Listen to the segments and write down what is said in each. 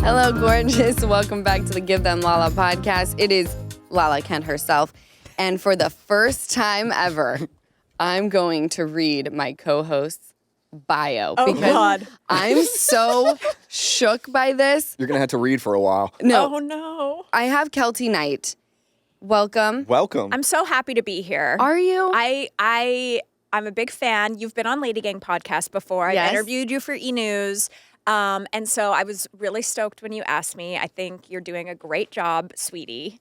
Hello, gorgeous. Welcome back to the Give Them Lala podcast. It is Lala Kent herself. And for the first time ever, I'm going to read my co-host's bio. Oh, because God. I'm so shook by this. You're going to have to read for a while. No. Oh, no. I have Keltie Knight. Welcome. Welcome. I'm so happy to be here. Are you? I'm a big fan. You've been on Ladygang podcast before. Yes. I've interviewed you for E-News. And so I was really stoked when you asked me. I think you're doing a great job, sweetie.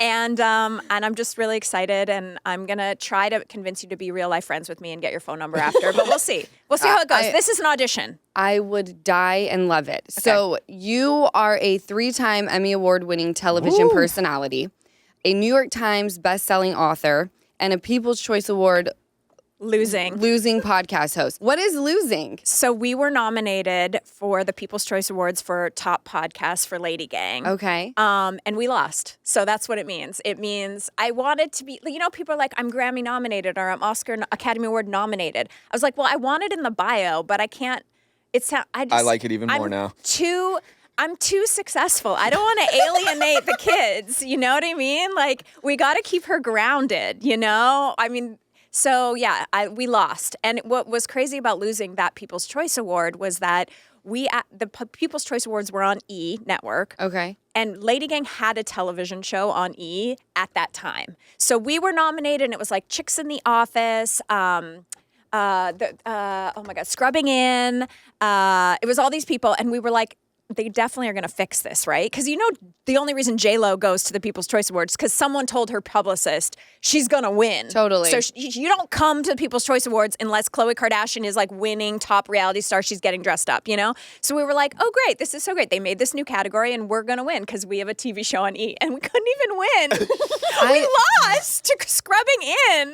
And I'm just really excited, and I'm going to try to convince you to be real life friends with me and get your phone number after, but we'll see. We'll see how it goes. This is an audition. I would die and love it. Okay. So you are a 3-time Emmy Award-winning television personality, a New York Times best-selling author, and a People's Choice Award Losing podcast host. What is losing? So we were nominated for the People's Choice Awards for top podcast for Ladygang. Okay. And we lost. So that's what it means. It means I wanted to be, people are like, I'm Grammy nominated or I'm Oscar Academy Award nominated. I was like, well, I want it in the bio, but I can't. I like it even more now. I'm too successful. I don't want to alienate the kids. You know what I mean? Like, we got to keep her grounded, So, yeah, we lost. And what was crazy about losing that People's Choice Award was that the People's Choice Awards were on E! Network. Okay. And Ladygang had a television show on E! At that time. So we were nominated, and it was like Chicks in the Office, Scrubbing In. It was all these people, and we were like, they definitely are going to fix this, right? Because the only reason J-Lo goes to the People's Choice Awards is because someone told her publicist she's going to win. Totally. So you don't come to the People's Choice Awards unless Khloe Kardashian is like winning top reality star. She's getting dressed up, So we were like, oh, great. This is so great. They made this new category and we're going to win because we have a TV show on E! And we couldn't even win. We lost to Scrubbing In.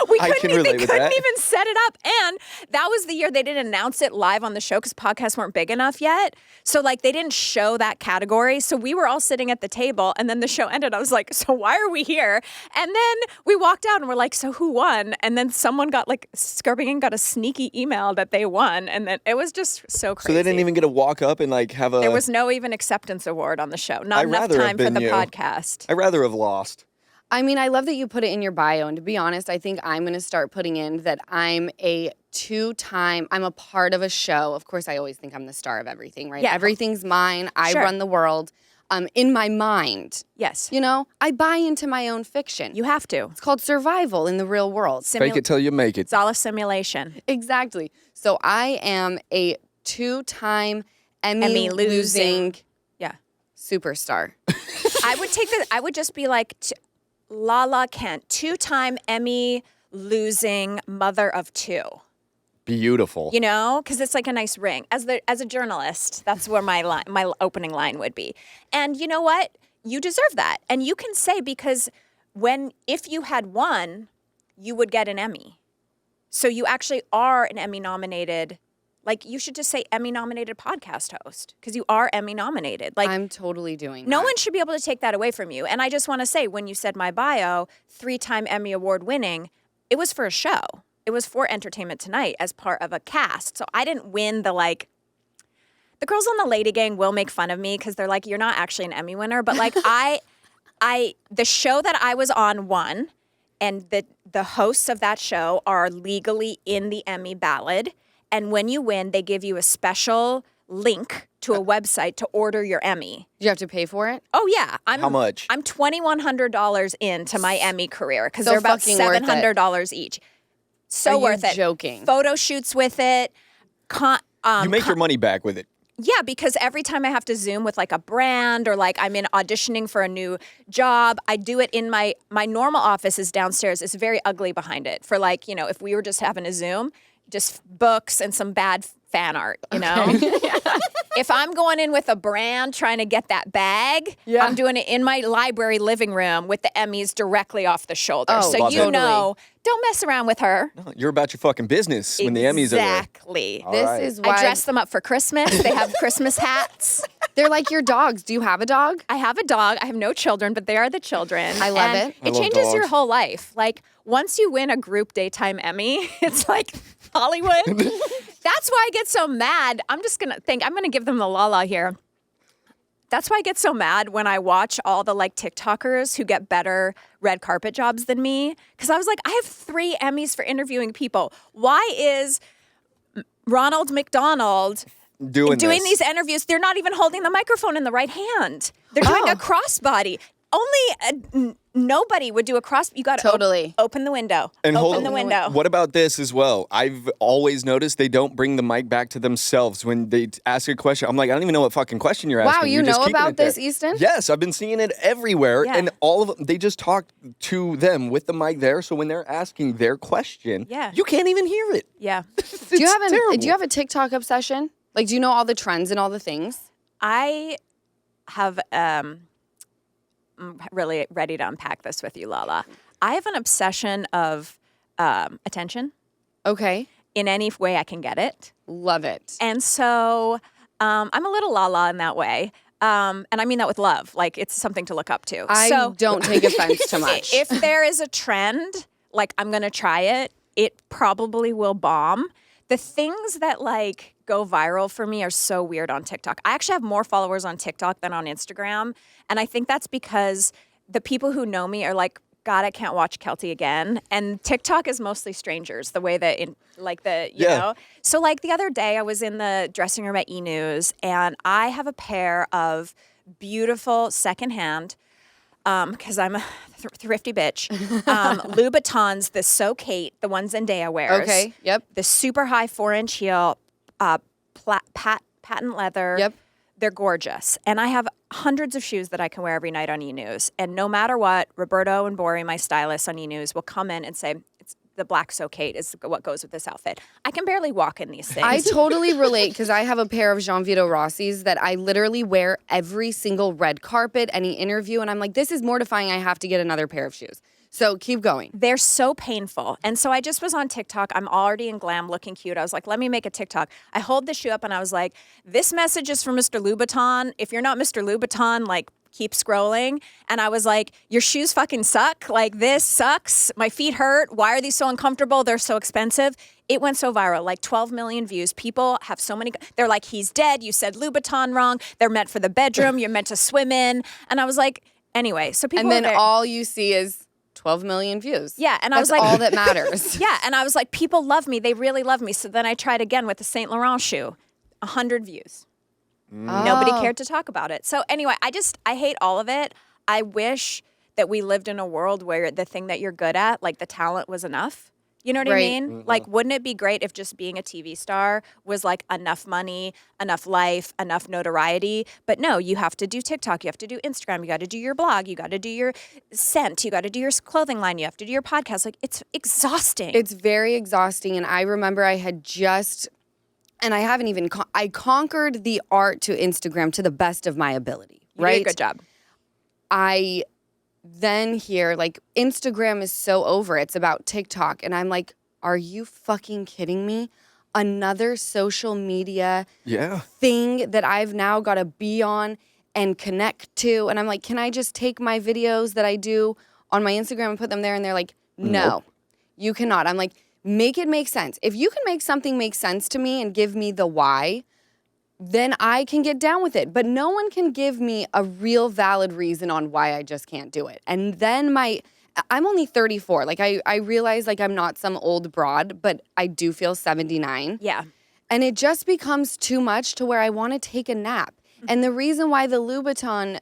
They couldn't even set it up. And that was the year they didn't announce it live on the show because podcasts weren't big enough yet. So they didn't show that category. So we were all sitting at the table and then the show ended. I was like, so why are we here? And then we walked out and we're like, so who won? And then someone got Scrubbing In got a sneaky email that they won. And then it was just so crazy. So they didn't even get to walk up and have a... There was no even acceptance award on the show. Not enough time for the podcast. I'd rather have lost. I mean, I love that you put it in your bio. And to be honest, I think I'm going to start putting in that I'm a 2-time, I'm a part of a show. Of course, I always think I'm the star of everything, right? Yeah. Everything's mine. I run the world. In my mind. Yes. I buy into my own fiction. You have to. It's called survival in the real world. Fake it till you make it. It's all a simulation. Exactly. So I am a 2-time Emmy losing superstar. I would just be like, Lala Kent, 2-time Emmy losing mother of 2. Beautiful. Because it's like a nice ring. As a journalist, that's where my opening line would be. And you know what? You deserve that. And you can say, because if you had won, you would get an Emmy. So you actually are an Emmy nominated. You should just say Emmy nominated podcast host because you are Emmy nominated. I'm totally doing that. No one should be able to take that away from you. And I just want to say, when you said my bio, 3-time Emmy Award winning, it was for a show. It was for Entertainment Tonight as part of a cast. So I didn't win the girls on the Ladygang will make fun of me because they're like, you're not actually an Emmy winner. But the show that I was on won, and the hosts of that show are legally in the Emmy ballot. And when you win, they give you a special link to a website to order your Emmy. Do you have to pay for it? Oh, yeah. How much? I'm $2,100 into my Emmy career because So they're about $700 each. So worth it. Joking. Photo shoots with it. You make your money back with it. Yeah, because every time I have to Zoom with a brand or I'm in auditioning for a new job, I do it in my normal office is downstairs. It's very ugly behind it for if we were just having a Zoom, just books and some bad fan art, If I'm going in with a brand trying to get that bag, I'm doing it in my library living room with the Emmys directly off the shoulder. Oh, so totally. Don't mess around with her. No, you're about your fucking business when the Emmys are there. Exactly. This is why I dress them up for Christmas. They have Christmas hats. They're like your dogs. Do you have a dog? I have a dog. I have no children, but they are the children. I love and it. I It love changes your dogs. whole life. Like, once you win a group daytime Emmy, it's like Hollywood. That's why I get so mad. I'm going to give them the Lala here. That's why I get so mad when I watch all the like TikTokers who get better red carpet jobs than me. Because I was like, I have 3 Emmys for interviewing people. Why is Ronald McDonald Doing this. these interviews? They're not even holding the microphone in the right hand. They're doing a crossbody. Only nobody would do a cross. You got to Totally. open the window. And Open the window. What about this as well? I've always noticed they don't bring the mic back to themselves when they ask a question. I'm like, I don't even know what fucking question you're asking. Wow, you You're just know keeping about it there. this, Easton? Yes, I've been seeing it everywhere. Yeah. And all of them, they just talk to them with the mic there. So when they're asking their question, Yeah. you can't even hear it. Yeah. Do you terrible. do you have a TikTok obsession? Like, do you know all the trends and all the things? I have I'm really ready to unpack this with you, Lala. I have an obsession of attention Okay. in any way I can get it. Love it. And so I'm a little Lala in that way. And I mean that with love. Like, it's something to look up to. I So don't take offense to much. if there is a trend, like, I'm going to try it, it probably will bomb. The things that like go viral for me are so weird on TikTok. I actually have more followers on TikTok than on Instagram. And I think that's because the people who know me are like, God, I can't watch Keltie again. And TikTok is mostly strangers, the way that, you know? So like the other day I was in the dressing room at E! News and I have a pair of beautiful secondhand, because I'm a thrifty bitch, Louboutins, the So Kate, the ones Zendaya wears. Okay. Yep. The super high 4-inch heel, patent leather. Yep. They're gorgeous. And I have hundreds of shoes that I can wear every night on E! News. And no matter what, Roberto and Bori, my stylist on E! News, will come in and say, it's the black So Kate is what goes with this outfit. I can barely walk in these things. I totally relate because I have a pair of Jean Vito Rossi's that I literally wear every single red carpet, any interview, and I'm like, this is mortifying. I have to get another pair of shoes. So keep going. They're so painful. And so I just was on TikTok. I'm already in glam looking cute. I was like, let me make a TikTok. I hold the shoe up and I was like, this message is for Mr. Louboutin. If you're not Mr. Louboutin, like, keep scrolling. And I was like, your shoes fucking suck. Like, this sucks. My feet hurt. Why are these so uncomfortable? They're so expensive. It went so viral, like 12 million views. People have so many. They're like, he's dead. You said Louboutin wrong. They're meant for the bedroom. You're meant to swim in. And I was like, anyway. So people. And then are very, all you see is 12 million views. Yeah, and That's I was like, all that matters. yeah, and I was like, people love me. They really love me. So then I tried again with the Saint Laurent shoe, 100 views. Nobody Oh. cared to talk about it. So anyway, I hate all of it. I wish that we lived in a world where the thing that you're good at, like the talent, was enough. You know what I Right. mean? Like, wouldn't it be great if just being a TV star was like enough money, enough life, enough notoriety? But no, you have to do TikTok, you have to do Instagram, you got to do your blog, you got to do your scent, you got to do your clothing line, you have to do your podcast. Like, it's exhausting. It's very exhausting. And I remember I had just, and I haven't even, I conquered the art to Instagram to the best of my ability, You right? did a good job. I then hear like Instagram is so over. It's about TikTok. And I'm like, are you fucking kidding me? Another social media Yeah. thing that I've now got to be on and connect to. And I'm like, can I just take my videos that I do on my Instagram and put them there? And they're like, no, Nope. you cannot. I'm like, make it make sense. If you can make something make sense to me and give me the why, then I can get down with it. But no one can give me a real valid reason on why I just can't do it. And then I'm only 34. Like I realize like I'm not some old broad, but I do feel 79. Yeah. And it just becomes too much to where I want to take a nap. And the reason why the Louboutin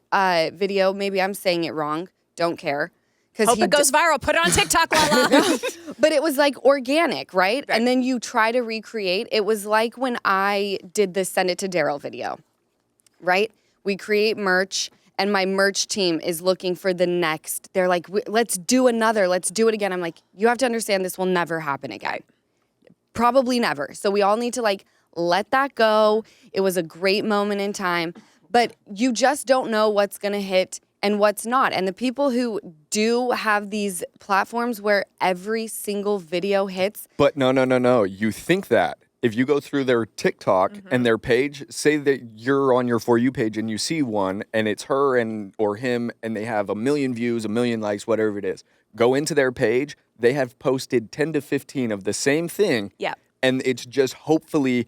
video, maybe I'm saying it wrong, don't care. Hope it goes viral. Put it on TikTok, Lala. But it was like organic, right? And then you try to recreate. It was like when I did the Send It to Daryl video, right? We create merch and my merch team is looking for the next. They're like, let's do another. Let's do it again. I'm like, you have to understand this will never happen again. Probably never. So we all need to like let that go. It was a great moment in time. But you just don't know what's going to hit and what's not. And the people who do have these platforms where every single video hits. But no. You think that. if you go through their TikTok and their page, say that you're on your For You page and you see one and it's her or him and they have 1 million views, 1 million likes, whatever it is. Go into their page. They have posted 10 to 15 of the same thing. Yeah. And it's just hopefully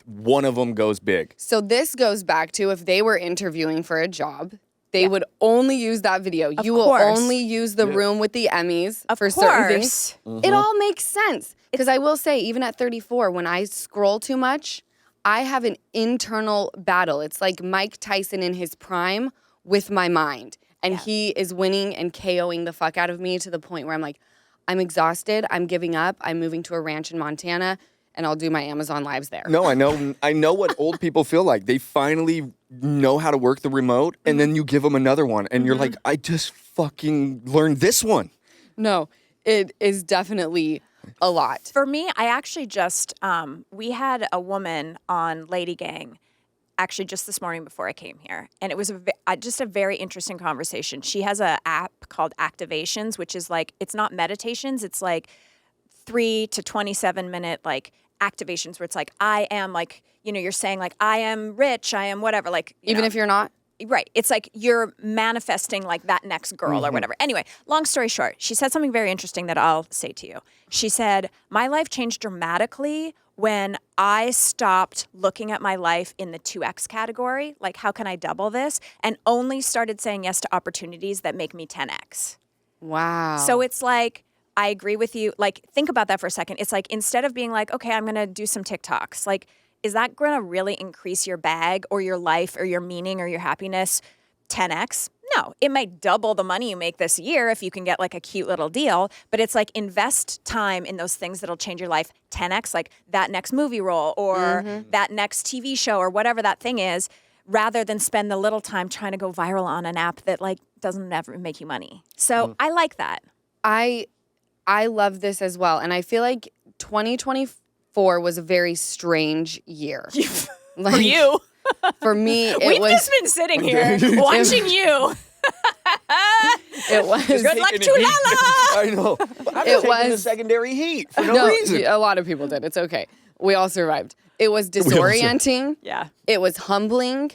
one of them goes big. So this goes back to if they were interviewing for a job, they would only use that video. You will only use the room with the Emmys for certain things. It all makes sense. Because I will say, even at 34, when I scroll too much, I have an internal battle. It's like Mike Tyson in his prime with my mind. And he is winning and KOing the fuck out of me to the point where I'm like, I'm exhausted. I'm giving up. I'm moving to a ranch in Montana. And I'll do my Amazon Lives there. No, I know what old people feel like. They finally know how to work the remote, and then you give them another one, and you're like, I just fucking learned this one. No, it is definitely a lot. For me, I actually just, we had a woman on ladygang actually just this morning before I came here. And it was just a very interesting conversation. She has an app called Activations, which is like, it's not meditations. It's like 3 to 27 minute like activations where it's like, I am like, you're saying like, I am rich, I am whatever. Like, Even if you're not? Right. It's like you're manifesting like that next girl or whatever. Anyway, long story short, she said something very interesting that I'll say to you. She said, my life changed dramatically when I stopped looking at my life in the 2X category, like how can I double this, and only started saying yes to opportunities that make me 10X. Wow. So it's like, I agree with you. Like, think about that for a second. It's like, instead of being like, okay, I'm going to do some TikToks, like, is that going to really increase your bag or your life or your meaning or your happiness 10X? No, it might double the money you make this year if you can get like a cute little deal, but it's like invest time in those things that'll change your life 10X, like that next movie role or that next TV show or whatever that thing is, rather than spend the little time trying to go viral on an app that like doesn't ever make you money. So I like that. I love this as well. And I feel like 2024 was a very strange year. For you. For me, We've just been sitting here watching you. It was. Good luck to Lala. I know. It was the secondary heat for no reason. A lot of people did. It's okay. We all survived. It was disorienting. Yeah. It was humbling.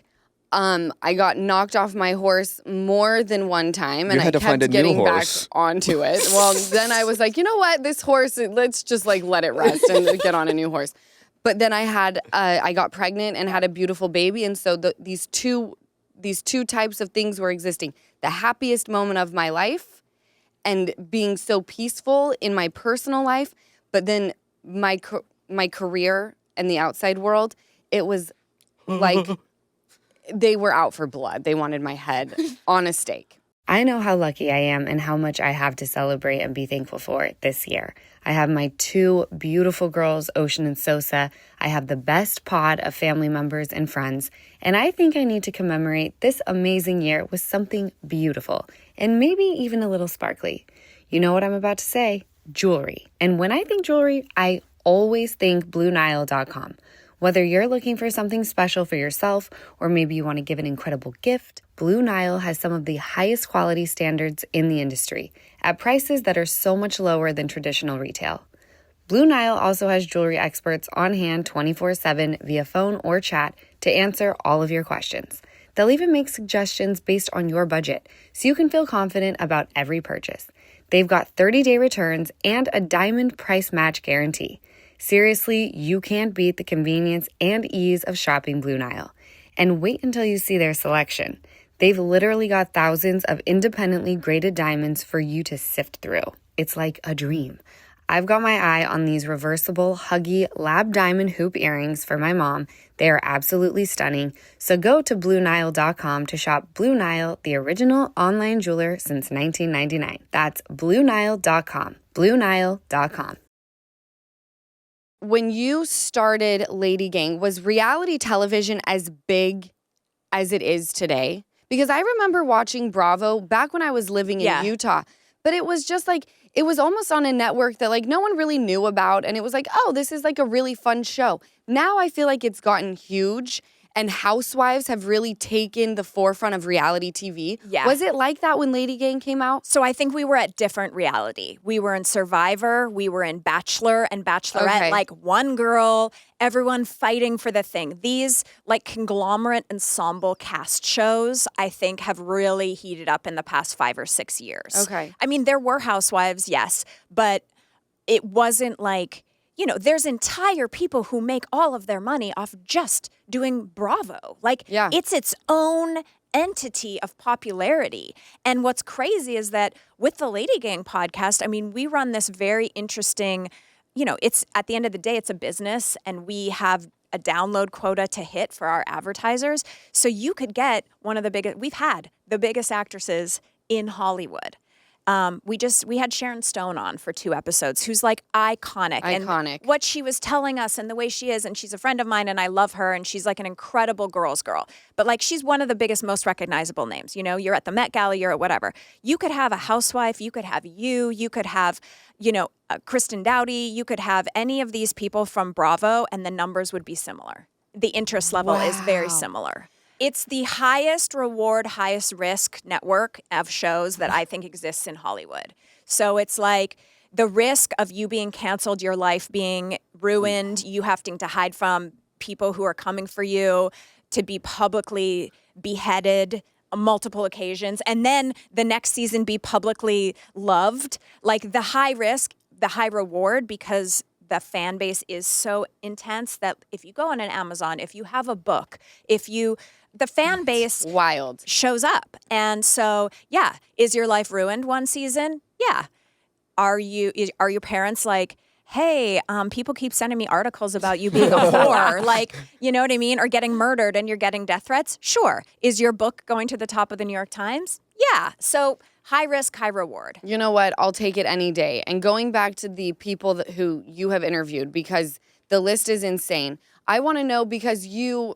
I got knocked off my horse more than one time, and I kept getting back onto it. Well, then I was like, you know what? This horse, let's just like let it rest and get on a new horse. But then I got pregnant and had a beautiful baby, and so these two types of things were existing: the happiest moment of my life, and being so peaceful in my personal life. But then my career and the outside world, it was like they were out for blood. They wanted my head on a stake. I know how lucky I am and how much I have to celebrate and be thankful for this year. I have my 2 beautiful girls, Ocean and Sosa. I have the best pod of family members and friends. And I think I need to commemorate this amazing year with something beautiful and maybe even a little sparkly. You know what I'm about to say? Jewelry. And when I think jewelry, I always think BlueNile.com. Whether you're looking for something special for yourself or maybe you want to give an incredible gift, Blue Nile has some of the highest quality standards in the industry at prices that are so much lower than traditional retail. Blue Nile also has jewelry experts on hand 24/7 via phone or chat to answer all of your questions. They'll even make suggestions based on your budget so you can feel confident about every purchase. They've got 30-day returns and a diamond price match guarantee. Seriously, you can't beat the convenience and ease of shopping Blue Nile. And wait until you see their selection. They've literally got thousands of independently graded diamonds for you to sift through. It's like a dream. I've got my eye on these reversible, huggy lab diamond hoop earrings for my mom. They are absolutely stunning. So go to BlueNile.com to shop Blue Nile, the original online jeweler since 1999. That's BlueNile.com. BlueNile.com. When you started ladygang, was reality television as big as it is today? Because I remember watching Bravo back when I was living in Utah, but it was just like, it was almost on a network that like no one really knew about. And it was like, oh, this is like a really fun show. Now I feel like it's gotten huge and housewives have really taken the forefront of reality TV. Yeah. Was it like that when ladygang came out? So I think we were at different reality. We were in Survivor, we were in Bachelor and Bachelorette, Okay. like one girl, everyone fighting for the thing. These like conglomerate ensemble cast shows, I think, have really heated up in the past 5 or 6 years. Okay. I mean, there were housewives, yes, but it wasn't like, there's entire people who make all of their money off just doing Bravo. Like, Yeah. it's its own entity of popularity. And what's crazy is that with the ladygang podcast, I mean, we run this very interesting, it's at the end of the day, it's a business, and we have a download quota to hit for our advertisers. So you could get we've had the biggest actresses in Hollywood. We had Sharon Stone on for 2 episodes, who's like iconic. Iconic. And what she was telling us and the way she is, and she's a friend of mine and I love her, and she's like an incredible girl's girl. But like, she's one of the biggest, most recognizable names. You're at the Met Gala, you're at whatever. You could have a housewife, you could have you could have, Kristen Dowdy, you could have any of these people from Bravo, and the numbers would be similar. The interest level is very similar. It's the highest reward, highest risk network of shows that I think exists in Hollywood. So it's like the risk of you being canceled, your life being ruined, you having to hide from people who are coming for you, to be publicly beheaded on multiple occasions, and then the next season be publicly loved. Like the high risk, the high reward, because the fan base is so intense that if you go on an Amazon, if you have a book, the fan base Wild. shows up. And so, yeah, is your life ruined one season? Yeah. Are your parents like, hey, people keep sending me articles about you being a whore, like, you know what I mean? Or getting murdered and you're getting death threats? Sure. Is your book going to the top of the New York Times? Yeah. So high risk, high reward. You know what? I'll take it any day. And going back to the people who you have interviewed, because the list is insane. I want to know, because you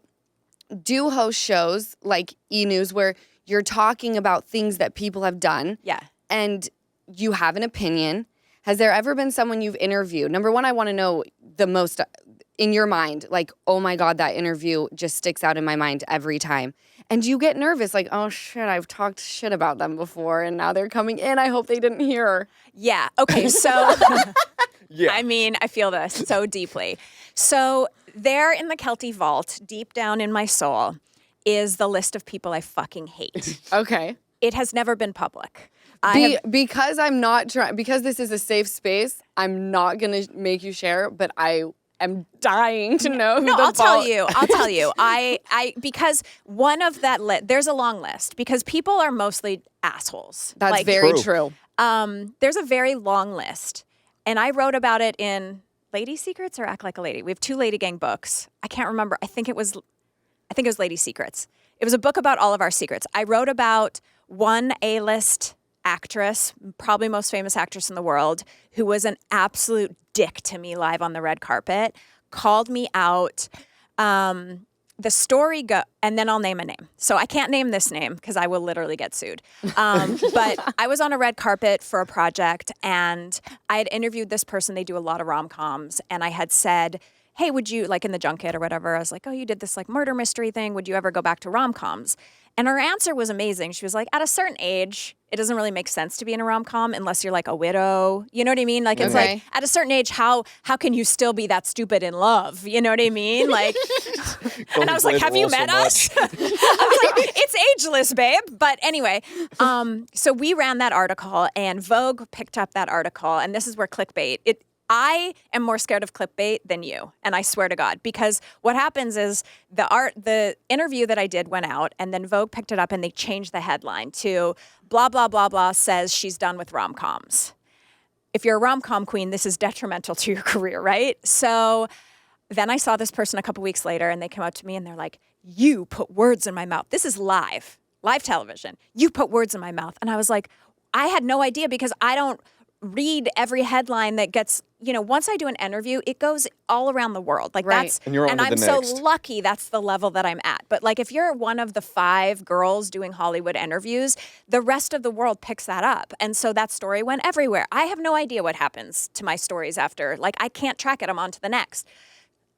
do host shows like E! News where you're talking about things that people have done. Yeah. And you have an opinion. Has there ever been someone you've interviewed? Number one, I want to know the most in your mind, like, oh my God, that interview just sticks out in my mind every time. And you get nervous, like, oh shit, I've talked shit about them before and now they're coming in. I hope they didn't hear. Yeah. Okay. So, Yeah. I mean, I feel this so deeply. So there in the Keltie vault, deep down in my soul, is the list of people I fucking hate. Okay. It has never been public. Because I'm not trying, because this is a safe space, I'm not going to make you share, but I am dying to know who I'll vault- tell you. I because one of that there's a long list, because people are mostly assholes. That's like, very True. true. There's a very long list. And I wrote about it in Lady Secrets or Act Like a Lady. We have 2 ladygang books. I can't remember. I think it was Lady Secrets. It was a book about all of our secrets. I wrote about one A-list actress, probably most famous actress in the world, who was an absolute dick to me live on the red carpet, called me out. The story and then I'll name a name. So I can't name this name because I will literally get sued. But I was on a red carpet for a project, and I had interviewed this person. They do a lot of rom-coms, and I had said, hey, would you, like in the junket or whatever, I was like, oh, you did this like murder mystery thing. Would you ever go back to rom-coms? And her answer was amazing. She was like, at a certain age, it doesn't really make sense to be in a rom-com unless you're like a widow. You know what I mean? Like, it's Okay. like, at a certain age, how can you still be that stupid in love? You know what I mean? Like, and I was like, have you met us? I was like, it's ageless, babe. But anyway, so we ran that article, and Vogue picked up that article, and this is where clickbait, I am more scared of clickbait than you, and I swear to God, because what happens is the interview that I did went out, and then Vogue picked it up and they changed the headline to blah, blah, blah, blah says she's done with rom-coms. If you're a rom-com queen, this is detrimental to your career, right? So then I saw this person a couple weeks later, and they came up to me and they're like, you put words in my mouth. This is live television. You put words in my mouth. And I was like, I had no idea, because I don't read every headline that gets, once I do an interview, it goes all around the world. Like Right. that's, And you're on to I'm the so next. lucky that's the level that I'm at. But like, if you're one of the 5 girls doing Hollywood interviews, the rest of the world picks that up. And so that story went everywhere. I have no idea what happens to my stories after. Like, I can't track it. I'm on to the next.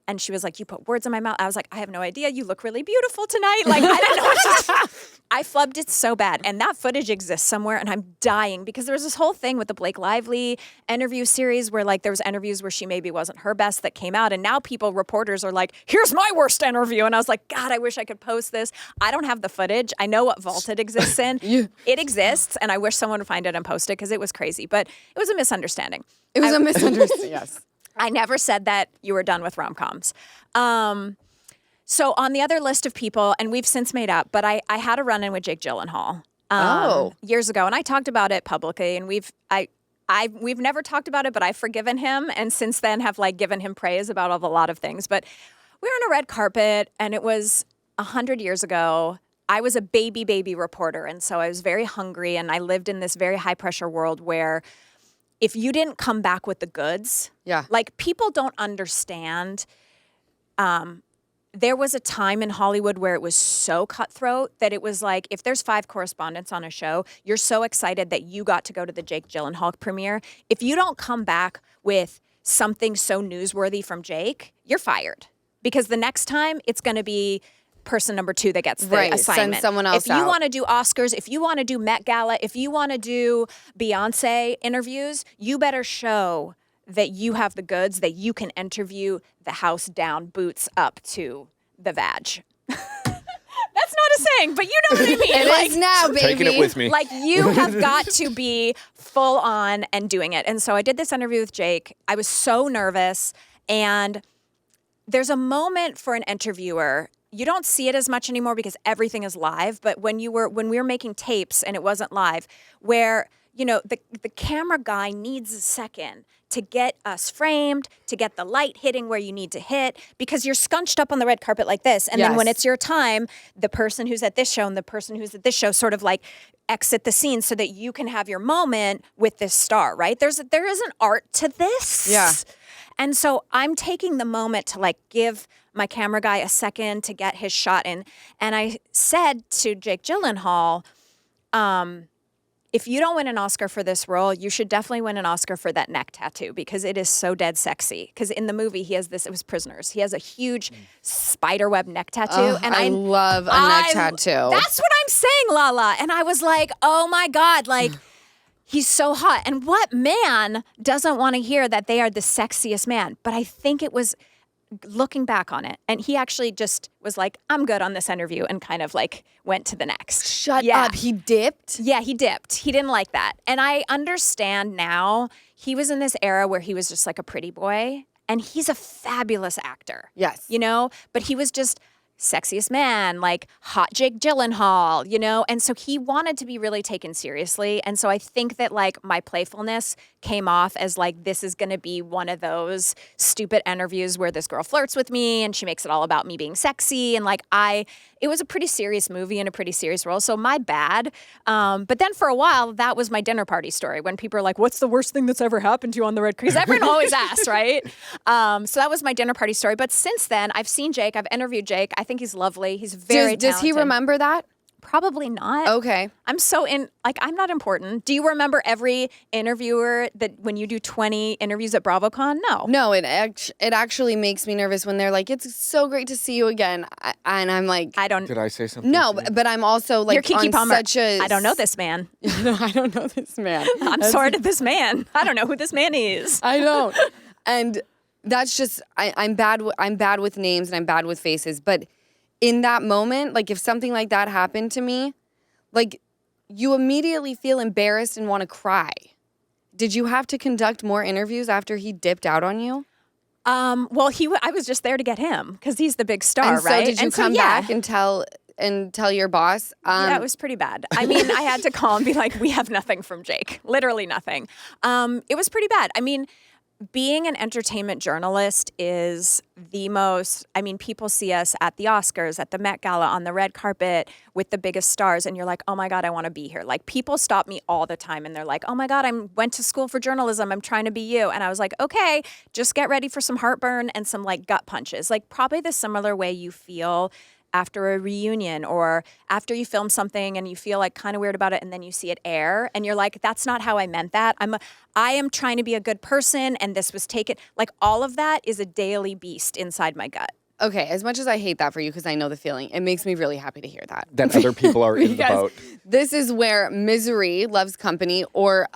And she was like, you put words in my mouth. I was like, I have no idea. You look really beautiful tonight. Like, I don't know what to I flubbed it so bad. And that footage exists somewhere, and I'm dying because there was this whole thing with the Blake Lively interview series where like there was interviews where she maybe wasn't her best that came out. And now reporters are like, here's my worst interview. And I was like, God, I wish I could post this. I don't have the footage. I know what vault it exists in. It exists, and I wish someone would find it and post it because it was crazy. But it was a misunderstanding. It was a misunderstanding, yes. I never said that you were done with rom-coms. So on the other list of people, and we've since made up, but I had a run-in with Jake Gyllenhaal years ago, and I talked about it publicly, and we've never talked about it, but I've forgiven him, and since then have like given him praise about a lot of things. But we were on a red carpet, and it was 100 years ago. I was a baby reporter, and so I was very hungry, and I lived in this very high-pressure world where if you didn't come back with the goods, like people don't understand. There was a time in Hollywood where it was so cutthroat that it was like, if there's 5 correspondents on a show, you're so excited that you got to go to the Jake Gyllenhaal premiere. If you don't come back with something so newsworthy from Jake, you're fired. Because the next time it's going to be person number 2 that gets the assignment. Send someone else If you want to do Oscars, if you want to do Met Gala, if you want to do Beyonce interviews, you better show that you have the goods, that you can interview the house down, boots up to the vag. That's not a saying, but you know what I mean. It is now, baby. Taking it with me. Like, you have got to be full on and doing it. And so I did this interview with Jake. I was so nervous. And there's a moment for an interviewer. You don't see it as much anymore because everything is live. But when we were making tapes and it wasn't live, where, you know, the camera guy needs a second to get us framed, to get the light hitting where you need to hit, because you're scrunched up on the red carpet like this. And then when it's your time, the person who's at this show and the person who's at this show sort of like exit the scene so that you can have your moment with this star, right? There is an art to this. Yeah. And so I'm taking the moment to like give my camera guy a second to get his shot in. And I said to Jake Gyllenhaal, if you don't win an Oscar for this role, you should definitely win an Oscar for that neck tattoo because it is so dead sexy. Because in the movie, he has this, it was Prisoners. He has a huge spiderweb neck tattoo. And I love a neck tattoo. That's what I'm saying, Lala. And I was like, oh my God, like, he's so hot. And what man doesn't want to hear that they are the sexiest man? But I think it was looking back on it. And he actually just was like, I'm good on this interview, and kind of like went to the next. Shut up. He dipped? Yeah, he dipped. He didn't like that. And I understand now. He was in this era where he was just like a pretty boy, and he's a fabulous actor. Yes. You know, but he was just sexiest man, like hot Jake Gyllenhaal, you know? And so he wanted to be really taken seriously. And so I think that like my playfulness came off as like, this is going to be one of those stupid interviews where this girl flirts with me and she makes it all about me being sexy. And like it was a pretty serious movie and a pretty serious role. So my bad. But then for a while, that was my dinner party story when people are like, what's the worst thing that's ever happened to you on the red? Because everyone always asks, right? So that was my dinner party story. But since then, I've seen Jake. I've interviewed Jake. I think he's lovely. He's very Does he talented. remember that? Probably not. Okay. I'm not important. Do you remember every interviewer that when you do 20 interviews at BravoCon? No. No, it actually makes me nervous when they're like, it's so great to see you again. And I'm like, Did I say something? No, but I'm also like, you're Kiki on Palmer. such a... I don't know this man. No, I don't know this man. I'm sorry to this man. I don't know who this man is. I don't. And that's just, I'm bad with names and I'm bad with faces. But in that moment, like if something like that happened to me, like you immediately feel embarrassed and want to cry. Did you have to conduct more interviews after he dipped out on you? Well, I was just there to get him because he's the big star, and so right? Did you come back and tell your boss? Yeah, it was pretty bad. I mean, I had to call and be like, we have nothing from Jake. Literally nothing. It was pretty bad. I mean, being an entertainment journalist is the most, I mean, people see us at the Oscars, at the Met Gala, on the red carpet with the biggest stars, and you're like, oh my God, I want to be here. Like, people stop me all the time, and they're like, oh my God, I went to school for journalism. I'm trying to be you. And I was like, okay, just get ready for some heartburn and some, like, gut punches. Like, probably the similar way you feel after a reunion or after you film something and you feel like kind of weird about it and then you see it air and you're like, that's not how I meant that. I am trying to be a good person and this was taken. Like all of that is a daily beast inside my gut. Okay, as much as I hate that for you because I know the feeling, it makes me really happy to hear that. That other people are in the boat. This is where misery loves company or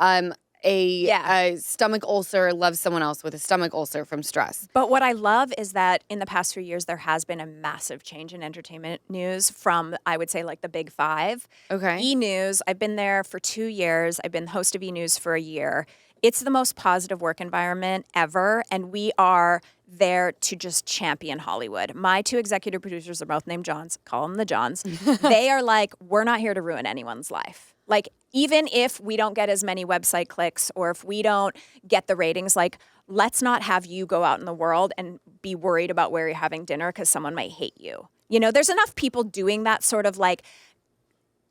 a stomach ulcer loves someone else with a stomach ulcer from stress. But what I love is that in the past few years, there has been a massive change in entertainment news from, I would say, like the big five. Okay. E! News, I've been there for 2 years. I've been the host of E! News for a year. It's the most positive work environment ever, and we are there to just champion Hollywood. My 2 executive producers are both named Johns. Call them the Johns. They are like, we're not here to ruin anyone's life. Like, even if we don't get as many website clicks or if we don't get the ratings, like, let's not have you go out in the world and be worried about where you're having dinner because someone might hate you. You know, there's enough people doing that sort of like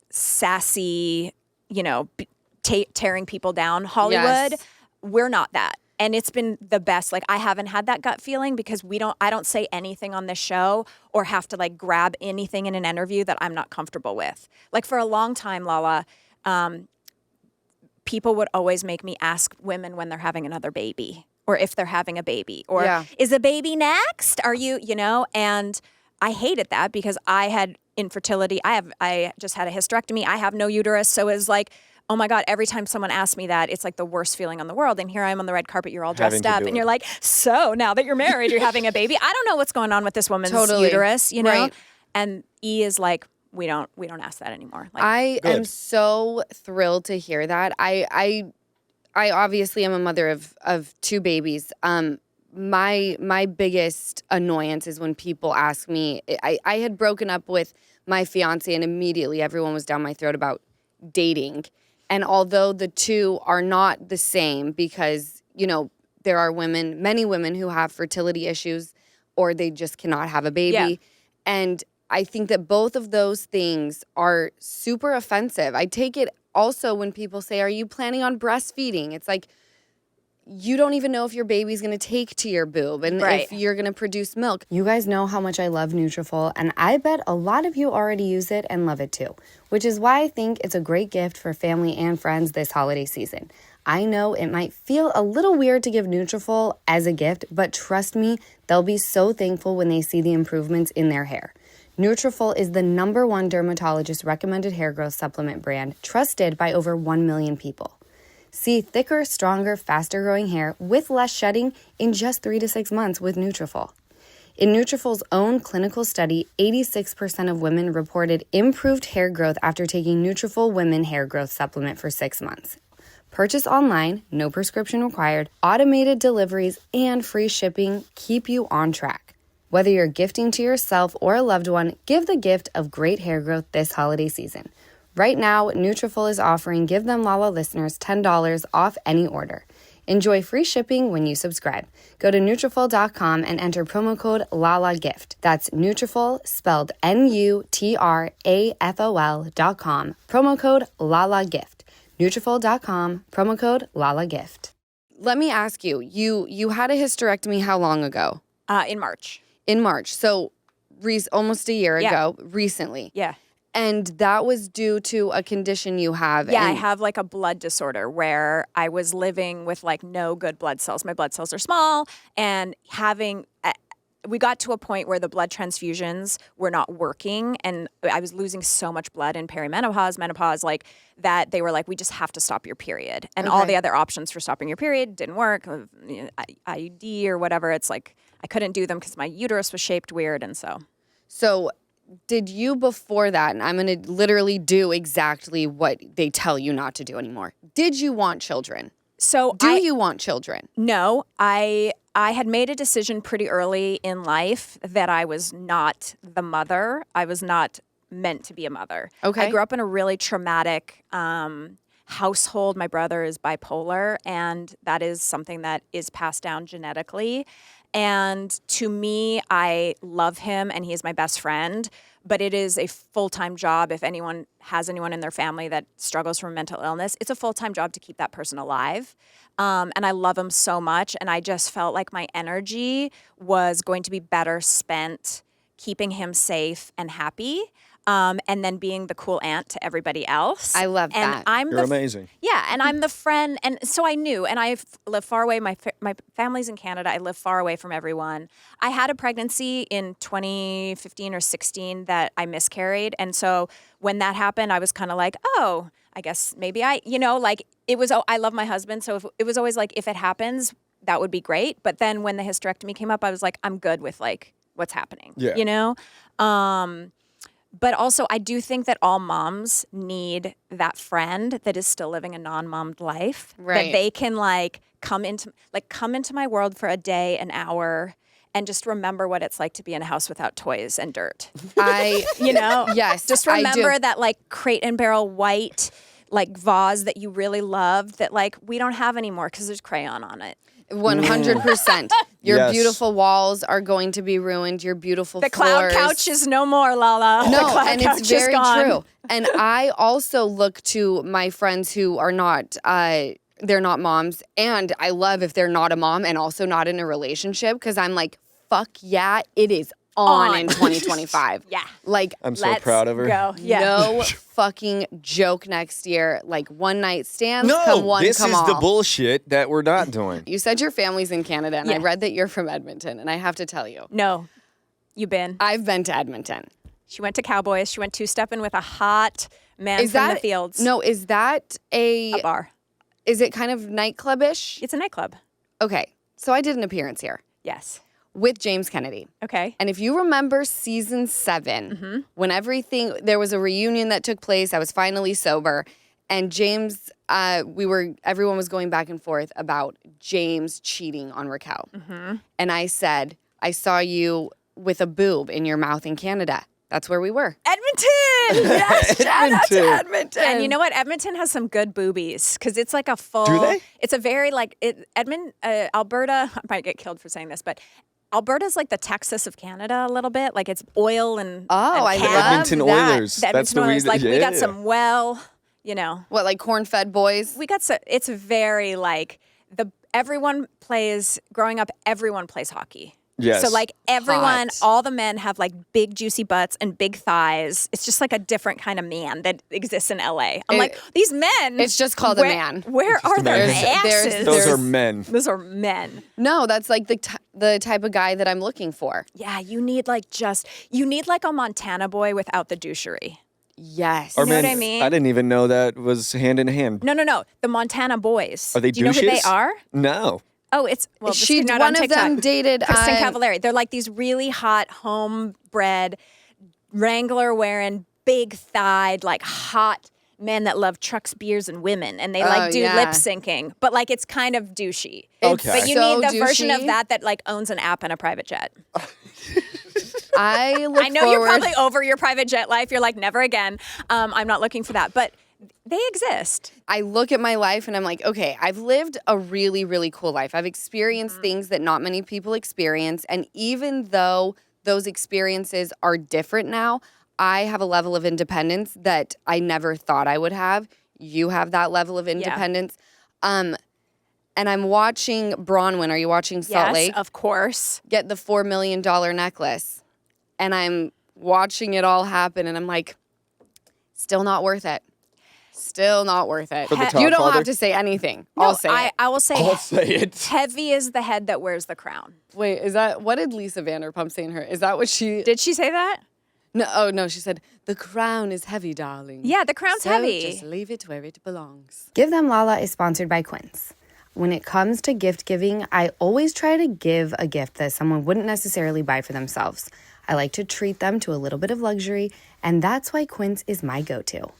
sassy, you know, tearing people down Hollywood. Yes. We're not that. And it's been the best. Like, I haven't had that gut feeling because I don't say anything on this show or have to like grab anything in an interview that I'm not comfortable with. Like for a long time, Lala, people would always make me ask women when they're having another baby or if they're having a baby or is a baby next? Are you know? And I hated that because I had infertility. I just had a hysterectomy. I have no uterus. So it's like, oh my God, every time someone asks me that, it's like the worst feeling on the world. And here I am on the red carpet, you're all dressed up and you're like, so now that you're married, you're having a baby. I don't know what's going on with this woman's uterus, you know? Right. And E! Is like, we don't ask that anymore. Like, I am so thrilled to hear that. I obviously am a mother of 2 babies. My biggest annoyance is when people ask me, I had broken up with my fiance and immediately everyone was down my throat about dating. And although the 2 are not the same because, you know, there are many women who have fertility issues or they just cannot have a baby. Yeah. And I think that both of those things are super offensive. I take it also when people say, are you planning on breastfeeding? It's like, you don't even know if your baby's going to take to your boob and if you're going to produce milk. You guys know how much I love Nutrafol, and I bet a lot of you already use it and love it too, which is why I think it's a great gift for family and friends this holiday season. I know it might feel a little weird to give Nutrafol as a gift, but trust me, they'll be so thankful when they see the improvements in their hair. Nutrafol is the #1 dermatologist recommended hair growth supplement brand trusted by over 1 million people. See thicker, stronger, faster growing hair with less shedding in just 3 to 6 months with Nutrafol. In Nutrafol's own clinical study, 86% of women reported improved hair growth after taking Nutrafol Women Hair Growth Supplement for 6 months. Purchase online, no prescription required, automated deliveries, and free shipping keep you on track. Whether you're gifting to yourself or a loved one, give the gift of great hair growth this holiday season. Right now, Nutrafol is offering Give Them Lala listeners $10 off any order. Enjoy free shipping when you subscribe. Go to Nutrafol.com and enter promo code LALAGIFT. That's Nutrafol, spelled Nutrafol.com. Promo code LALAGIFT. Nutrafol.com, promo code LALAGIFT. Let me ask you, you had a hysterectomy how long ago? In March. In March. So almost a year ago, recently. Yeah. And that was due to a condition you have. Yeah, I have like a blood disorder where I was living with like no good blood cells. My blood cells are small and we got to a point where the blood transfusions were not working and I was losing so much blood in perimenopause, menopause, like that they were like, we just have to stop your period. And all the other options for stopping your period didn't work. IUD or whatever. It's like I couldn't do them because my uterus was shaped weird. And so did you before that, and I'm going to literally do exactly what they tell you not to do anymore. Did you want children? So Do you want children? No, I had made a decision pretty early in life that I was not the mother. I was not meant to be a mother. Okay. I grew up in a really traumatic household. My brother is bipolar, and that is something that is passed down genetically. And to me, I love him, and he is my best friend. But it is a full-time job. If anyone has anyone in their family that struggles from mental illness, it's a full-time job to keep that person alive. And I love him so much. And I just felt like my energy was going to be better spent keeping him safe and happy. And then being the cool aunt to everybody else. I love and that. You're amazing. Yeah, and I'm the friend, and so I knew, and I live far away. My family's in Canada. I live far away from everyone. I had a pregnancy in 2015 or 16 that I miscarried, and so when that happened, I was kind of like, oh, I guess maybe it was. I love my husband, so it was always like, if it happens, that would be great. But then when the hysterectomy came up, I was like, I'm good with like what's happening. Yeah. But also, I do think that all moms need that friend that is still living a non-mommed life. Right. That they can come into my world for a day, an hour, and just remember what it's like to be in a house without toys and dirt. Yes. Just I do. remember that Crate and Barrel white vase that you really loved that we don't have anymore because there's crayon on it. 100%. Your Yes. beautiful walls are going to be ruined. Your beautiful The floors. cloud couch is no more, Lala. No, the cloud and couch it's very is gone. true. And I also look to my friends who are not, they're not moms. And I love if they're not a mom and also not in a relationship because I'm like, fuck yeah, it is on in 2025. Yeah. I'm so Let's proud of her. Go. Yeah. No fucking joke next year. One night stands, No, come one, this come is all. the bullshit that we're not doing. You said your family's in Canada, and I Yeah. read that you're from Edmonton, and I have to tell you, No. You been? I've been to Edmonton. She went to Cowboys. She went two-stepping with a hot man Is from that the fields. No, is that A bar. Is it kind of nightclub-ish? It's a nightclub. Okay, so I did an appearance here Yes. with James Kennedy. Okay. And if you remember season 7, when there was a reunion that took place, I was finally sober, and James, everyone was going back and forth about James cheating on Raquel. And I said, I saw you with a boob in your mouth in Canada. That's where we were. Edmonton! Yes! Shout out to Edmonton. Edmonton! And you know what? Edmonton has some good boobies because it's like a full... Do they? It's a very Alberta... I might get killed for saying this, but Alberta's like the Texas of Canada a little bit. Like it's oil and I cattle. love Edmonton that. Oilers. The That's Edmonton the Oilers. reason. We got some What, like corn-fed boys? we got so it's very everyone plays growing up, everyone plays hockey. Yes. So everyone, Hot. all the men have big juicy butts and big thighs. It's just a different kind of man that exists in LA. I'm these men. It's just called a man. Where are a their man. asses? Those are men. Those are men. No, that's like the type of guy that I'm looking for. Yeah, you need a Montana boy without the douchery. Yes. Or know what men, I mean? I didn't even know that was hand in hand. No. The Montana boys. Are they Do you know who they douches? are? No. Oh, it's this She came out one on of them TikTok. dated Kristen Cavallari. They're these really hot, homebred, Wrangler wearing, big thighed, hot men that love trucks, beers, and women, and they do yeah. lip syncing. But it's kind of douchey. Okay. But you so need the version of douchey. that owns an app and a private jet. I look I know forward. you're probably over your private jet life. You're like, never again. I'm not looking for that, but they exist. I look at my life and I'm like, okay, I've lived a really, really cool life. I've experienced things that not many people experience. And even though those experiences are different now, I have a level of independence that I never thought I would have. You have that level of independence. And I'm watching Bronwyn. Are you watching Salt Lake? Yes, of course. Get the $4 million necklace. And I'm watching it all happen. And I'm like, still not worth it. Still not worth it. For the You don't Godfather? have to say anything. No, I'll say it. I will say, I'll say it. heavy is the head that wears the crown. Wait, is that what did Lisa Vanderpump say in her? Is that what she Did she say that? No, oh no, she said the crown is heavy, darling. Yeah, the crown's So heavy. just leave it where it belongs. Give Them Lala is sponsored by Quince. When it comes to gift giving, I always try to give a gift that someone wouldn't necessarily buy for themselves. I like to treat them to a little bit of luxury, and that's why Quince is my go-to.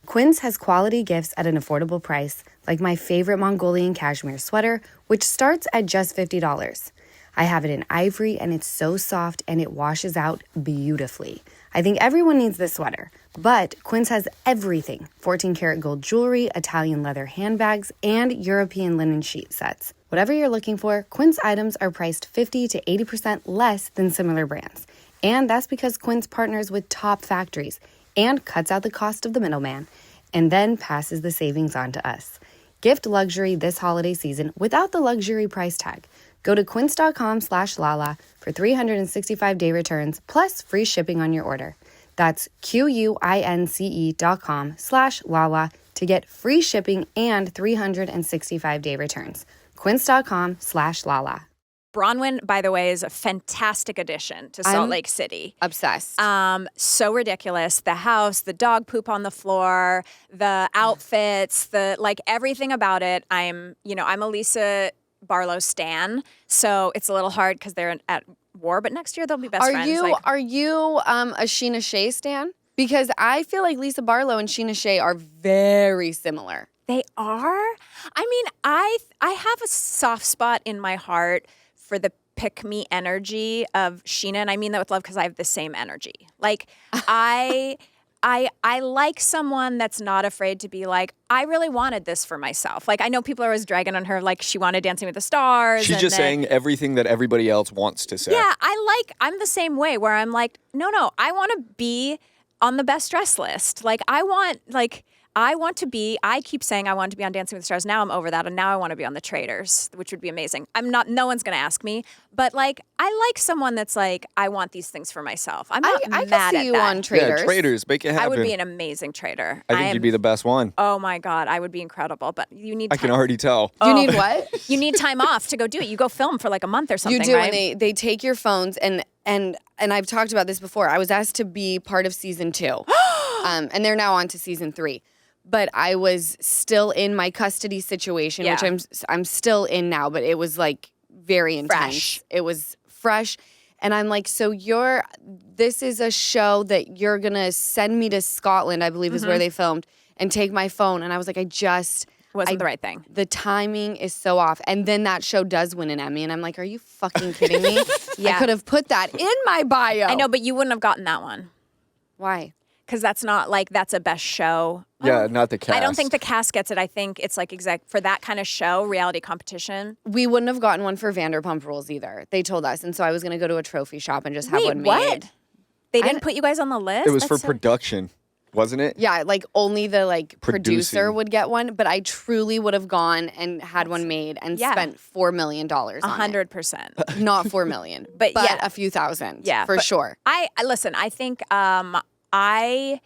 Quince has quality gifts at an affordable price, like my favorite Mongolian cashmere sweater, which starts at just $50. I have it in ivory, and it's so soft, and it washes out beautifully. I think everyone needs this sweater, but Quince has everything: 14-karat gold jewelry, Italian leather handbags, and European linen sheet sets. Whatever you're looking for, Quince items are priced 50 to 80% less than similar brands. And that's because Quince partners with top factories and cuts out the cost of the middleman, and then passes the savings on to us. Gift luxury this holiday season without the luxury price tag. Go to quince.com/Lala for 365-day returns plus free shipping on your order. That's QUINCE.com/Lala to get free shipping and 365-day returns. Quince.com/Lala. Bronwyn, by the way, is a fantastic addition to Salt Lake City. Obsessed. So ridiculous. The house, the dog poop on the floor, the outfits, everything about it. I'm a Lisa Barlow stan, so it's a little hard because they're at war, but next year they'll be best friends. Are you a Scheana Shay stan? Because I feel like Lisa Barlow and Scheana Shay are very similar. They are? I mean, I have a soft spot in my heart for the pick-me energy of Scheana, and I mean that with love because I have the same energy. Like, I like someone that's not afraid to be like, I really wanted this for myself. Like, I know people are always dragging on her, like she wanted Dancing with the Stars. She's just saying everything that everybody else wants to say. Yeah, I'm the same way where I'm like, no, I want to be on the best dress list. I keep saying I want to be on Dancing with the Stars. Now I'm over that, and now I want to be on The Traitors, which would be amazing. No one's going to ask me, but I like someone that's like, I want these things for myself. I'm not I mad can see at you that. on Traitors. Yeah, Traitors, make it happen. I would be an amazing traitor. I think you'd be the best one. Oh my God, I would be incredible, but you need I can already tell. You need what? You need time off to go do it. You go film for like a month or something, You do, right? and they take your phones, and I've talked about this before. I was asked to be part of season 2, and they're now on to season 3. But I was still in my custody situation, which I'm still in now. But it was like very intense. Fresh. It was fresh, and I'm like, so this is a show that you're gonna send me to Scotland, I believe is where they filmed, and take my phone. And I was like, Wasn't the right thing. The timing is so off. And then that show does win an Emmy. And I'm like, are you fucking kidding me? Yeah. I could have put that in my bio. I know, but you wouldn't have gotten that one. Why? Because that's not that's a best show. Yeah, not the cast. I don't think the cast gets it. I think it's like for that kind of show, reality competition. We wouldn't have gotten one for Vanderpump Rules either. They told us. And so I was going to go to a trophy shop and just have one made. What? They didn't put you guys on the list? It was for production, wasn't it? Yeah, like only the producer Producing. would get one. But I truly would have gone and had one made and spent $4 million on it. 100%. Not $4 million, But yeah. a few thousand. Yeah, for but sure. Listen, I think I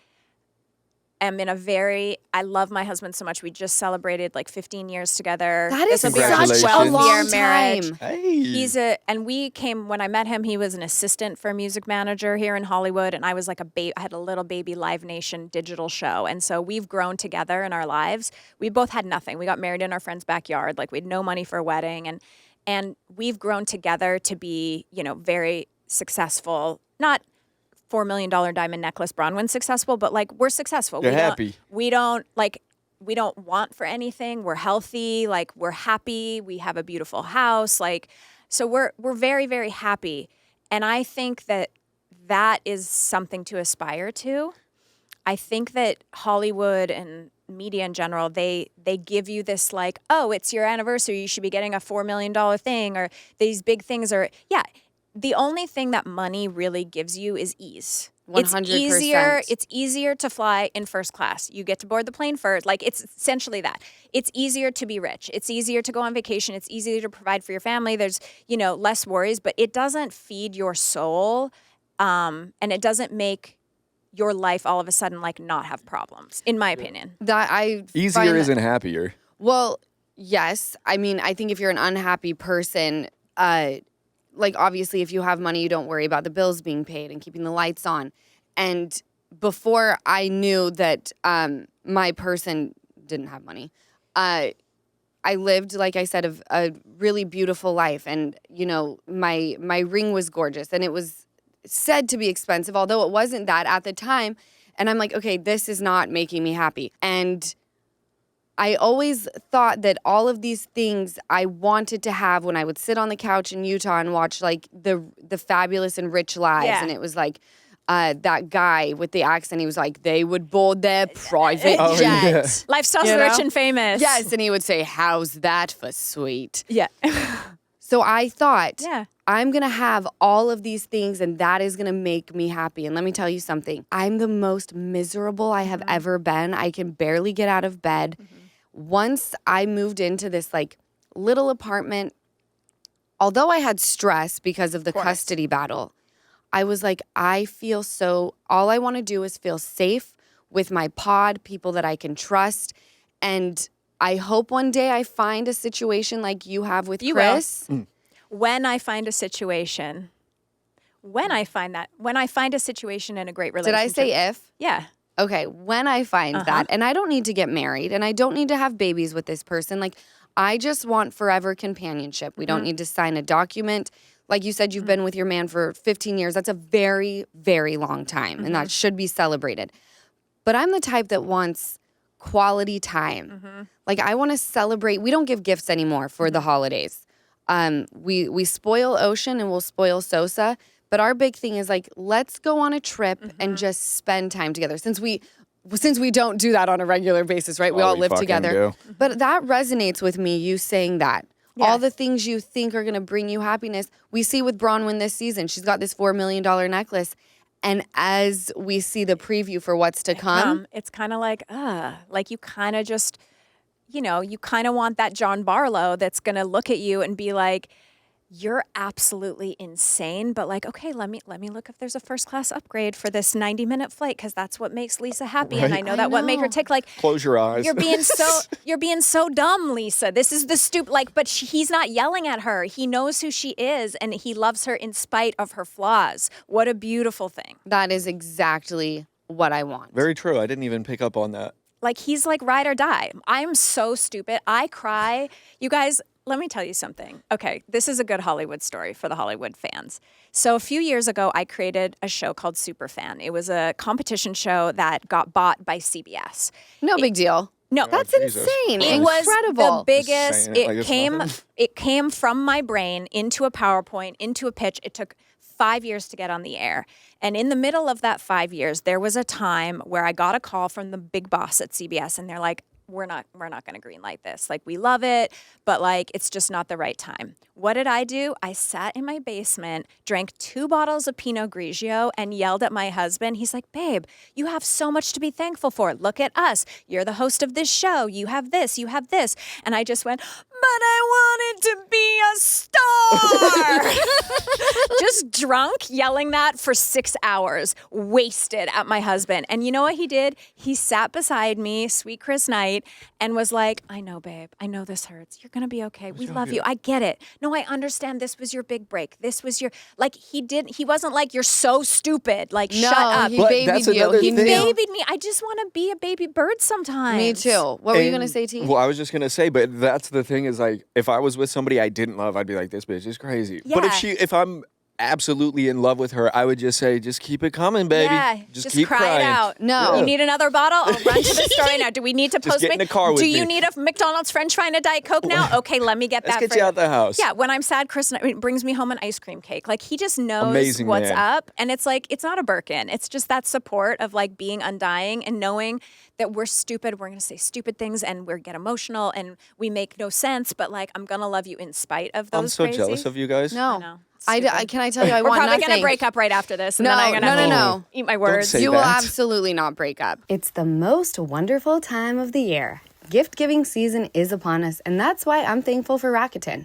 am I love my husband so much. We just celebrated 15 years together. That is This will be our such a 12th long year marriage. time. Hey. When I met him, he was an assistant for a music manager here in Hollywood, and I was like I had a little baby Live Nation digital show, and so we've grown together in our lives. We both had nothing. We got married in our friend's backyard. We had no money for a wedding, and we've grown together to be, very successful. Not $4 million diamond necklace Bronwyn successful, but we're successful. You're happy. We don't want for anything. We're healthy. We're happy. We have a beautiful house. So we're very, very happy. And I think that is something to aspire to. I think that Hollywood and media in general, they give you this it's your anniversary, you should be getting a $4 million thing, or these big things the only thing that money really gives you is ease. 100%. It's easier to fly in first class. You get to board the plane first. It's essentially that. It's easier to be rich. It's easier to go on vacation. It's easier to provide for your family. There's, less worries, but it doesn't feed your soul. And it doesn't make your life all of a sudden not have problems, in my opinion. Easier isn't happier. Well, yes. I mean, I think if you're an unhappy person, obviously if you have money, you don't worry about the bills being paid and keeping the lights on. And before I knew that my person didn't have money, I lived, like I said, a really beautiful life. And, my ring was gorgeous, and it was said to be expensive, although it wasn't that at the time. And I'm like, okay, this is not making me happy. And I always thought that all of these things I wanted to have when I would sit on the couch in Utah and watch the Fabulous and Rich Lives. Yeah. And it was that guy with the accent, he was like, they would board their private Oh, jet. yeah. Lifestyles of the rich and famous. Yes, and he would say, how's that for sweet? Yeah. So I thought, Yeah. I'm going to have all of these things, and that is going to make me happy. And let me tell you something. I'm the most miserable I have ever been. I can barely get out of bed. Once I moved into this little apartment although I had stress because of the custody battle, I was like, all I want to do is feel safe with my pod, people that I can trust. And I hope one day I find a situation like you have with Chris. When I find a situation, when I find a situation in a great relationship. Did I say if? Yeah. Okay, when I find that, and I don't need to get married, and I don't need to have babies with this person. Like, I just want forever companionship. We don't need to sign a document. Like you said, you've been with your man for 15 years. That's a very, very long time, and that should be celebrated. But I'm the type that wants quality time. Like, I want to celebrate. We don't give gifts anymore for the holidays. We spoil Ocean and we'll spoil Sosa. But our big thing is like, let's go on a trip and just spend time together. Since we don't do that on a regular basis, right? We all live together. But that resonates with me, you saying that. Yes. All the things you think are going to bring you happiness. We see with Bronwyn this season. She's got this $4 million necklace. And as we see the preview for what's to come. It's kind of like you kind of just, you kind of want that John Barlow that's going to look at you and be like, you're absolutely insane, but like, okay, let me look if there's a first class upgrade for this 90-minute flight because that's what makes Lisa happy, and I know that what make her tick. Like, close your eyes. You're being so dumb, Lisa. This is the stupid. But he's not yelling at her. He knows who she is, and he loves her in spite of her flaws. What a beautiful thing. That is exactly what I want. Very true. I didn't even pick up on that. Like, he's like ride or die. I'm so stupid. I cry. You guys. Let me tell you something. Okay, this is a good Hollywood story for the Hollywood fans. So a few years ago, I created a show called Superfan. It was a competition show that got bought by CBS. No big deal. No, that's insane. It Incredible. was the biggest. It came from my brain into a PowerPoint, into a pitch. It took 5 years to get on the air. And in the middle of that 5 years, there was a time where I got a call from the big boss at CBS, and they're like, we're not going to greenlight this. Like, we love it, but like, it's just not the right time. What did I do? I sat in my basement, drank 2 bottles of Pinot Grigio, and yelled at my husband. He's like, babe, you have so much to be thankful for. Look at us. You're the host of this show. You have this, you have this. And I just went, but I wanted to be a star. Just drunk, yelling that for 6 hours, wasted at my husband. And you know what he did? He sat beside me, sweet Chris Knight, and was like, I know, babe. I know this hurts. You're going to be okay. We love you. I get it. No, I understand. This was your big break. This was your, like, he wasn't like, you're so stupid. Like, shut up. He babied you. He babied me. I just want to be a baby bird sometimes. Me too. What were you going to say, T? Well, I was just going to say, but that's the thing is like, if I was with somebody I didn't love, I'd be like, this bitch is crazy. Yeah. But if I'm absolutely in love with her, I would just say, just keep it coming, baby. Yeah, just keep cry crying. it out. No. You need another bottle? I'll run to the store right now. Do we need to Just get in the car with Do me. you need a McDonald's French fry and a Diet Coke now? Okay, let me get that. Let's get for you out the house. Yeah, when I'm sad, Chris brings me home an ice cream cake. Like, he just knows Amazing what's man. up. And it's like, it's not a Birkin. It's just that support of like being undying and knowing that we're stupid. We're going to say stupid things and we get emotional and we make no sense. But like, I'm going to love you in spite of those I'm so jealous of you guys. No. know. Can I tell you, I We're want probably nothing. going to break up right after this. And No, then I'm going to no. eat my words. say You will that. absolutely not break up. It's the most wonderful time of the year. Gift giving season is upon us, and that's why I'm thankful for Rakuten.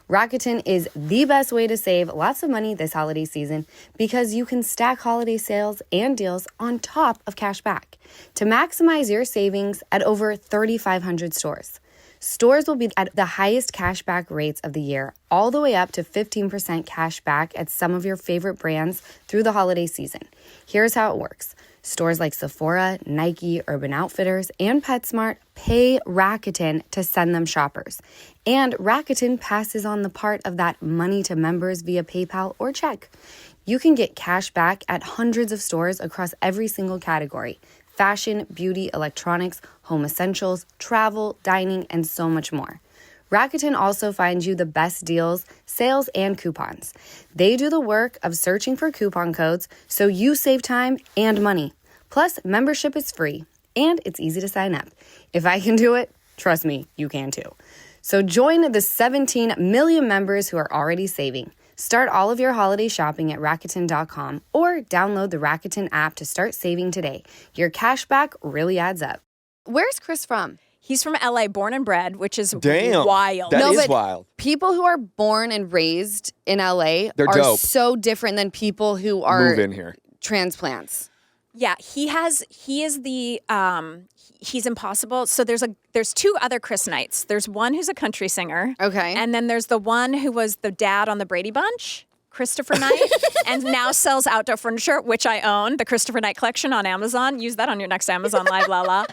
Rakuten is the best way to save lots of money this holiday season because you can stack holiday sales and deals on top of cash back to maximize your savings at over 3,500 stores. Stores will be at the highest cashback rates of the year, all the way up to 15% cash back at some of your favorite brands through the holiday season. Here's how it works. Stores like Sephora, Nike, Urban Outfitters, and PetSmart pay Rakuten to send them shoppers. And Rakuten passes on the part of that money to members via PayPal or check. You can get cash back at hundreds of stores across every single category: fashion, beauty, electronics, home essentials, travel, dining, and so much more. Rakuten also finds you the best deals, sales, and coupons. They do the work of searching for coupon codes so you save time and money. Plus, membership is free, and it's easy to sign up. If I can do it, trust me, you can too. So join the 17 million members who are already saving. Start all of your holiday shopping at Rakuten.com or download the Rakuten app to start saving today. Your cash back really adds up. Where's Chris from? He's from LA, born and bred, which is Damn. wild. That is but wild. People who are born and raised in LA They're are dope. so different than people who are Move in here. transplants. Yeah, he's impossible. So there's two other Chris Knights. There's one who's a country singer. Okay. And then there's the one who was the dad on the Brady Bunch, Christopher Knight, and now sells outdoor furniture, which I own, the Christopher Knight collection on Amazon. Use that on your next Amazon Live, Lala.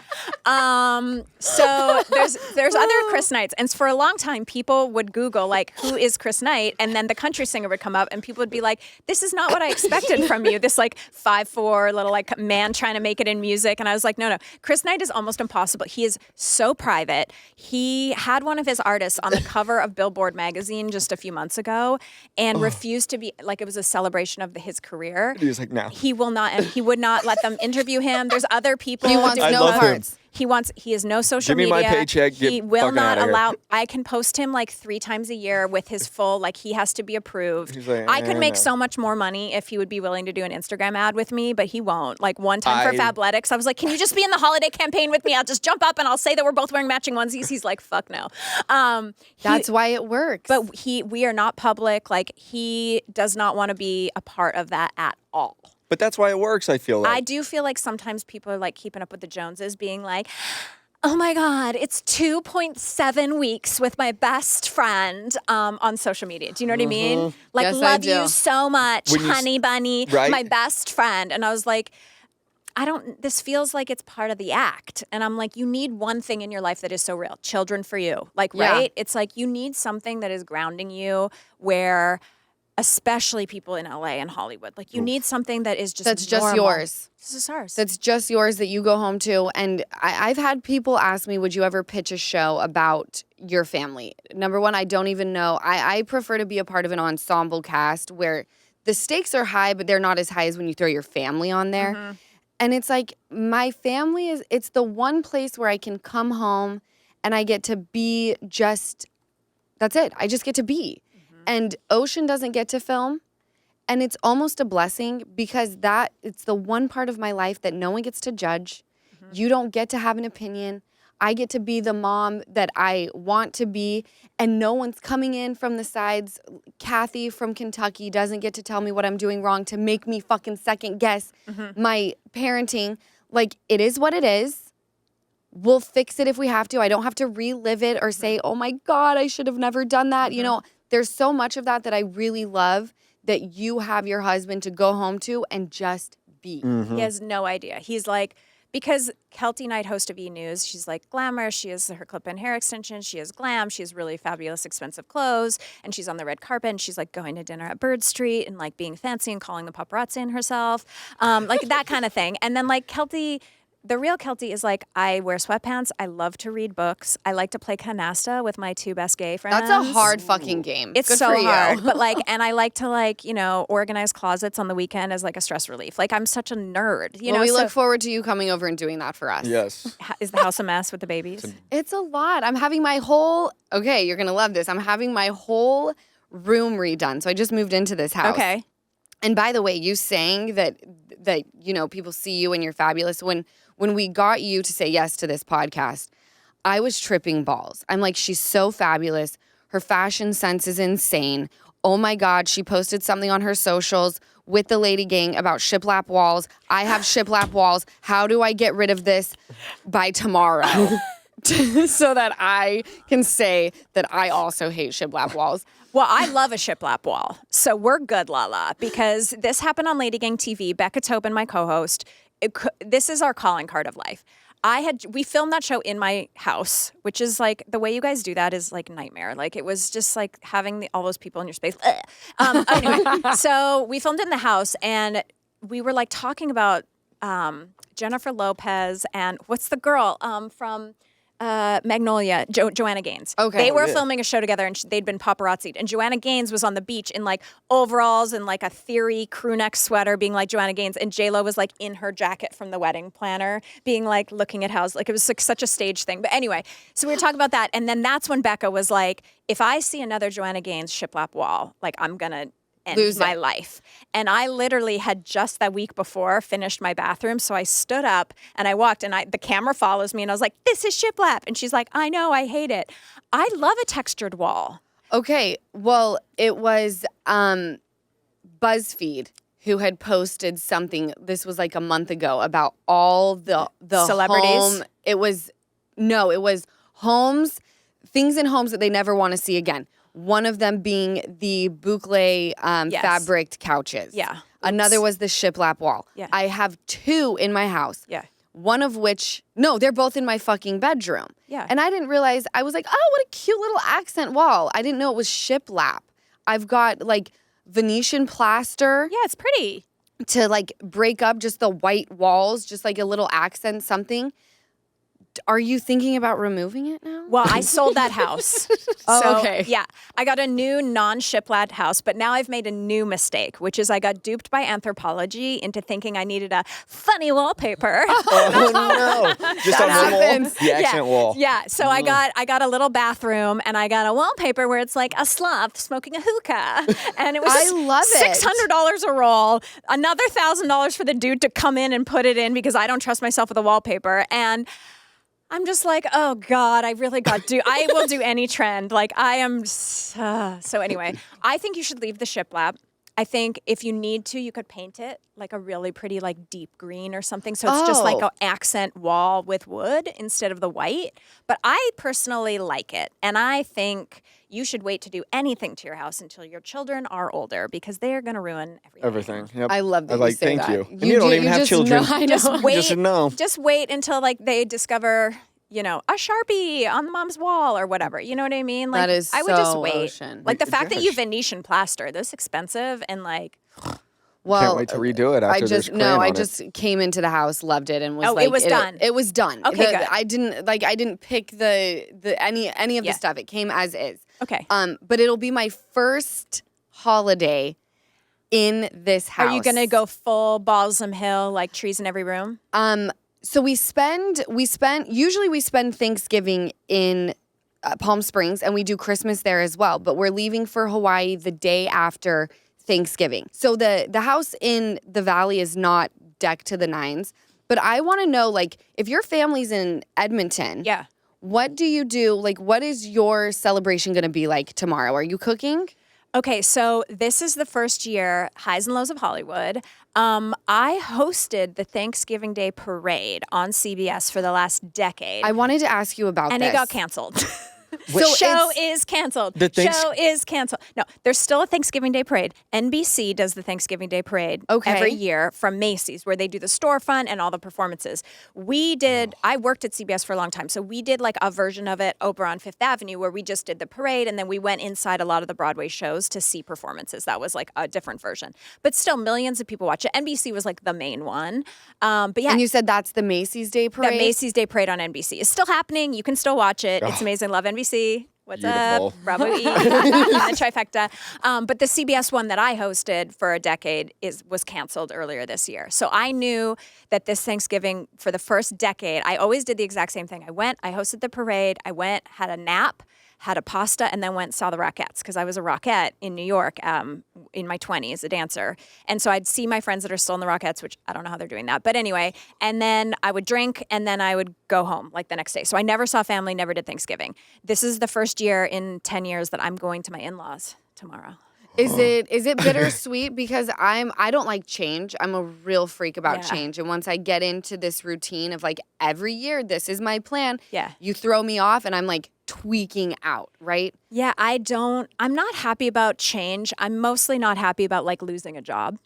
So there's other Chris Knights. And for a long time, people would Google, like, who is Chris Knight? And then the country singer would come up, and people would be like, this is not what I expected from you. This, like, 5'4", little, like, man trying to make it in music. And I was like, no. Chris Knight is almost impossible. He is so private. He had one of his artists on the cover of Billboard magazine just a few months ago and refused to be, like, it was a celebration of his career. He was like, no. He will not, and he would not let them interview him. There's other people. He wants I no love him. parts. He has no social Give me media. my paycheck, He get will fucking not outta here. allow, I can post him like 3 times a year with his full, like, he has to be approved. He's like, I could make no. so much more money if he would be willing to do an Instagram ad with me, but he won't. Like, one time for I- Fabletics, I was like, can you just be in the holiday campaign with me? I'll just jump up and I'll say that we're both wearing matching onesies. He's like, fuck no. That's why it works. But we are not public. Like, he does not want to be a part of that at all. But that's why it works, I feel like. I do feel like sometimes people are like keeping up with the Joneses, being like, oh my God, it's 2.7 weeks with my best friend on social media. Do you know what I mean? Like, Yes, I love do. you so much, When you honey bunny, Right. my best friend. And I was like, this feels like it's part of the act. And I'm like, you need one thing in your life that is so real. Children for you. Like, Yeah. right? It's like you need something that is grounding you where, especially people in LA and Hollywood, like, you need something that is just that's just normal. yours. This is ours. That's just yours that you go home to. And I've had people ask me, would you ever pitch a show about your family? Number one, I don't even know. I prefer to be a part of an ensemble cast where the stakes are high, but they're not as high as when you throw your family on there. And it's like, my family it's the one place where I can come home and I get to be that's it. I just get to be. And Ocean doesn't get to film. And it's almost a blessing because it's the one part of my life that no one gets to judge. You don't get to have an opinion. I get to be the mom that I want to be. And no one's coming in from the sides. Kathy from Kentucky doesn't get to tell me what I'm doing wrong to make me fucking second guess my parenting. Like, it is what it is. We'll fix it if we have to. I don't have to relive it or say, oh my God, I should have never done that. You know, there's so much of that I really love that you have your husband to go home to and just be. He has no idea. He's like, because Keltie Knight, host of E! News, she's like glamour. She has her clip-in hair extensions. She has glam. She has really fabulous, expensive clothes. And she's on the red carpet. And she's like going to dinner at Bird Street and like being fancy and calling the paparazzi in herself. Like that kind of thing. And then like Keltie, the real Keltie is like, I wear sweatpants. I love to read books. I like to play canasta with my 2 best gay friends. That's a hard fucking game. It's Good so for you. hard. But like, and I like to like, you know, organize closets on the weekend as like a stress relief. Like, I'm such a nerd, you Well, know. we so look forward to you coming over and doing that for us. Yes. is the house a mess with the babies? It's a lot. I'm having my okay, you're going to love this. I'm having my whole room redone. So I just moved into this house. Okay. And by the way, you saying that you know, people see you and you're fabulous. When we got you to say yes to this podcast, I was tripping balls. I'm like, she's so fabulous. Her fashion sense is insane. Oh my God, she posted something on her socials with the Lady Gang about shiplap walls. I have shiplap walls. How do I get rid of this by tomorrow? So that I can say that I also hate shiplap walls. Well, I love a shiplap wall. So we're good, Lala, because this happened on Ladygang TV. Becca Tobin, my co-host. This is our calling card of life. We filmed that show in my house, which is like, the way you guys do that is like nightmare. Like, it was just like having all those people in your space. Anyway, so we filmed it in the house and we were like talking about Jennifer Lopez and what's the girl from Magnolia, Joanna Gaines. Okay. They were yeah. filming a show together and they'd been paparazzi'd. And Joanna Gaines was on the beach in like overalls and like a Theory crew neck sweater being like Joanna Gaines. And J-Lo was like in her jacket from the wedding planner being like looking at house. Like, it was like such a stage thing. But anyway, so we were talking about that. And then that's when Becca was like, if I see another Joanna Gaines shiplap wall, like, I'm going to end Lose my it. life. And I literally had just that week before finished my bathroom. So I stood up and I walked and the camera follows me and I was like, this is shiplap. And she's like, I know, I hate it. I love a textured wall. Okay, well, it was BuzzFeed who had posted something. This was like a month ago about all the Celebrities? It was homes, things in homes that they never want to see again. One of them being the boucle Yes. fabric couches. Yeah. Another was the shiplap wall. Yeah. I have 2 in my house. Yeah. One of which, no, they're both in my fucking bedroom. Yeah. And I didn't realize, I was like, oh, what a cute little accent wall. I didn't know it was shiplap. I've got like Venetian plaster Yeah, it's pretty. to like break up just the white walls, just like a little accent something. Are you thinking about removing it now? Well, I sold that house. Oh, So, okay. Yeah. I got a new non-shiplap house, but now I've made a new mistake, which is I got duped by Anthropology into thinking I needed a funny wallpaper. Oh no! Just on the wall, happens. the accent wall. Yeah. So I got a little bathroom and I got a wallpaper where it's like a sloth smoking a hookah. And it was I love it. $600 a roll, another $1,000 for the dude to come in and put it in because I don't trust myself with a wallpaper. And I'm just like, oh God, I really I will do any trend. Like I am, so anyway, I think you should leave the shiplap. I think if you need to, you could paint it like a really pretty, like deep green or something. So it's just like Oh. an accent wall with wood instead of the white. But I personally like it. And I think you should wait to do anything to your house until your children are older because they are going to ruin everything. Everything. Yep. I love that I like, you say thank that. you. And you don't even have just children. Know, I know. Just wait. Just know. Just wait until like they discover, a Sharpie on the mom's wall or whatever. You know what I mean? Like That is I would just so wait. ocean. Like the fact that you Gosh. Venetian plaster, this is expensive and like Well, Can't wait to redo it after there's crayon I on it. just came into the house, loved it, and was Oh, like, it was done. It was done. Okay, good. I didn't pick any of Yeah. the stuff. It came as is. okay. But it'll be my first holiday in this house. Are you gonna go full Balsam Hill, like trees in every room? So we spend Thanksgiving in Palm Springs, and we do Christmas there as well. But we're leaving for Hawaii the day after Thanksgiving. So the house in the valley is not decked to the nines. But I want to know, like, if your family's in Edmonton, Yeah. what do you do? Like, what is your celebration going to be like tomorrow? Are you cooking? Okay, so this is the first year, Highs and Lows of Hollywood. I hosted the Thanksgiving Day Parade on CBS for the last decade. I wanted to ask you about and this. it got canceled. So Show it's- is canceled. The Show is canceled. No, there's still a Thanksgiving Day Parade. NBC does the Thanksgiving Day Parade Okay. every year from Macy's, where they do the storefront and all the performances. I worked at CBS for a long time, so we did like a version of it over on Fifth Avenue where we just did the parade and then we went inside a lot of the Broadway shows to see performances. That was like a different version. But still, millions of people watch it. NBC was like the main one. But yeah, And you said that's the Macy's Day Parade? that Macy's Day Parade on NBC is still happening. You can still watch it. It's amazing. Love NBC. What's Beautiful. up? Bravo E. The trifecta. But the CBS one that I hosted for a decade was canceled earlier this year. So I knew that this Thanksgiving, for the first decade, I always did the exact same thing. I hosted the parade, I went, had a nap, had a pasta, and then went and saw the Rockettes because I was a Rockette in New York in my 20s, a dancer. And so I'd see my friends that are still in the Rockettes, which I don't know how they're doing that. But anyway, and then I would drink and then I would go home like the next day. So I never saw family, never did Thanksgiving. This is the first year in 10 years that I'm going to my in-laws tomorrow. Is it bittersweet? Because I don't like change. I'm a real freak about Yeah. change. And once I get into this routine of like every year, this is my plan. Yeah. You throw me off and I'm like tweaking out, right? Yeah, I'm not happy about change. I'm mostly not happy about like losing a job.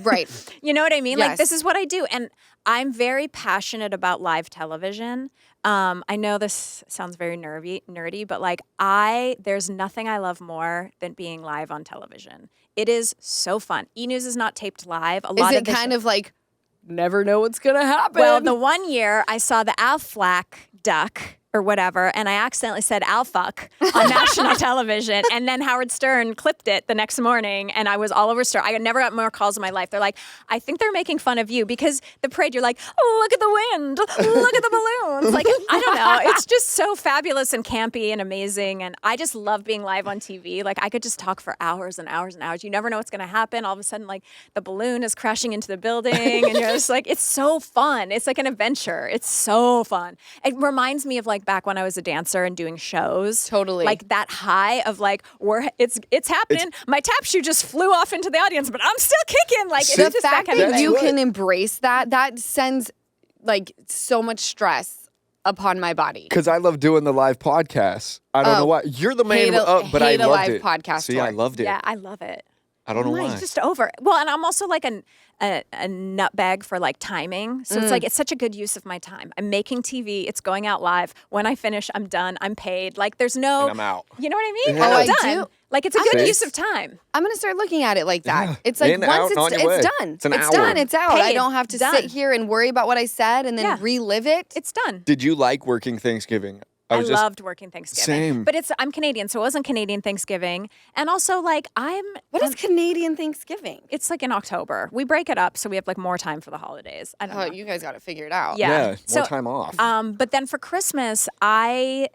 Right. You know what I mean? Like Yes. this is what I do. And I'm very passionate about live television. I know this sounds very nerdy, but like there's nothing I love more than being live on television. It is so fun. E-News is not taped live. A lot Is of it the kind of like never know what's gonna happen? Well, the one year I saw the Aflac duck or whatever, and I accidentally said "I'll fuck" on national television, and then Howard Stern clipped it the next morning, and I was all over Stern. I never got more calls in my life. They're like, "I think they're making fun of you because the parade." You're like, "Oh, look at the wind, look at the balloons." Like, I don't know. It's just so fabulous and campy and amazing, and I just love being live on TV. Like, I could just talk for hours and hours and hours. You never know what's going to happen. All of a sudden, like, the balloon is crashing into the building, and you're just like, it's so fun. It's like an adventure. It's so fun. It reminds me of like back when I was a dancer and doing shows. Totally. Like that high of like, it's happening. My tap shoe just flew off into the audience, but I'm still kicking. Like, it's The just fact that kind of that thing. you can embrace that sends like so much stress upon my body. Because I love doing the live podcasts. I don't know why. You're the main, but I hate a loved live it. podcast See, I tour. loved it. Yeah, I love it. I don't know why. It's just over. Well, and I'm also like a nutbag for like timing. So it's like, it's such a good use of my time. I'm making TV. It's going out live. When I finish, I'm done. I'm paid. Like there's no. And I'm out. You know what I mean? Yeah. And Oh, I'm I done. do. Like it's a good See? use of time. I'm gonna start looking at it like that. Yeah. It's like In, once out, and on your it's way. done. It's an hour. done. It's out. I Paid. don't have to Done. sit here and worry about what I said and then Yeah. relive it. It's done. Did you like working Thanksgiving? I was just loved working Thanksgiving. Same. But I'm Canadian, so it wasn't Canadian Thanksgiving. And also like What is Canadian Thanksgiving? it's like in October. We break it up so we have like more time for the holidays. I don't Oh, know. you guys got to figure it out. Yeah. more time off. But then for Christmas, I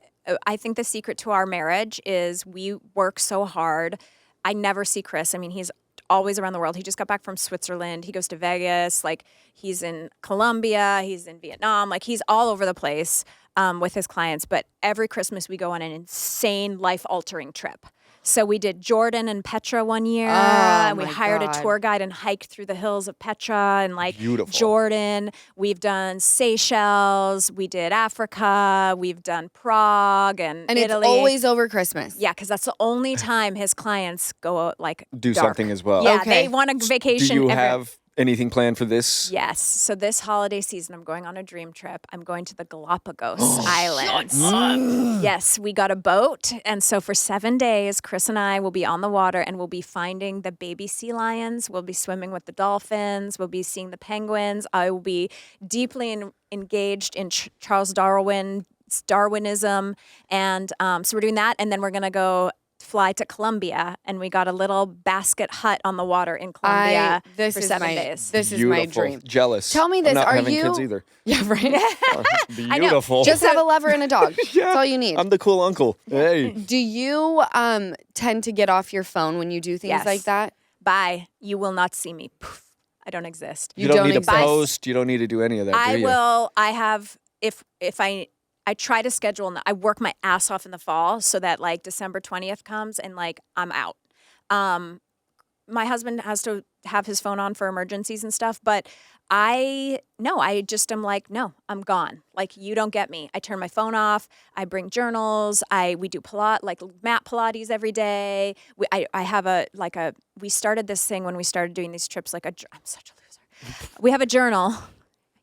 think the secret to our marriage is we work so hard. I never see Chris. I mean, he's always around the world. He just got back from Switzerland. He goes to Vegas. Like he's in Colombia. He's in Vietnam. Like he's all over the place with his clients. But every Christmas we go on an insane life-altering trip. So we did Jordan and Petra one year, and we my hired God. a tour guide and hiked through the hills of Petra and like Beautiful. Jordan. We've done Seychelles. We did Africa. We've done Prague and And Italy. it's always over Christmas. Yeah, because that's the only time his clients go like Do dark. something as well. Yeah, Okay. they want a Do vacation. you every- have anything planned for this? Yes. So this holiday season, I'm going on a dream trip. I'm going to the Galapagos Oh, Islands. Yes, we got a boat. And so for 7 days, Chris and I will be on the water and we'll be finding the baby sea lions. We'll be swimming with the dolphins. We'll be seeing the penguins. I will be deeply engaged in Charles Darwinism. And so we're doing that. And then we're going to go fly to Colombia, and we got a little basket hut on the water in Colombia for 7 days. This is my Beautiful. dream. Jealous. Tell me I'm this, not are having you- kids either. Yeah, right. Beautiful. Just have a lover and a dog. That's all you need. I'm the cool uncle. Hey. Do you tend to get off your phone when you do things Yes. like that? Bye. You will not see me. Poof. I don't exist. You don't need to exist. post. You don't need to do any of that, I do you? will. I have. If I try to schedule. I work my ass off in the fall so that like December 20th comes and like I'm out. My husband has to have his phone on for emergencies and stuff, but I just am like, no, I'm gone. Like you don't get me. I turn my phone off. I bring journals. We do mat Pilates every day. I have we started this thing when we started doing these trips. I'm such a loser. We have a journal.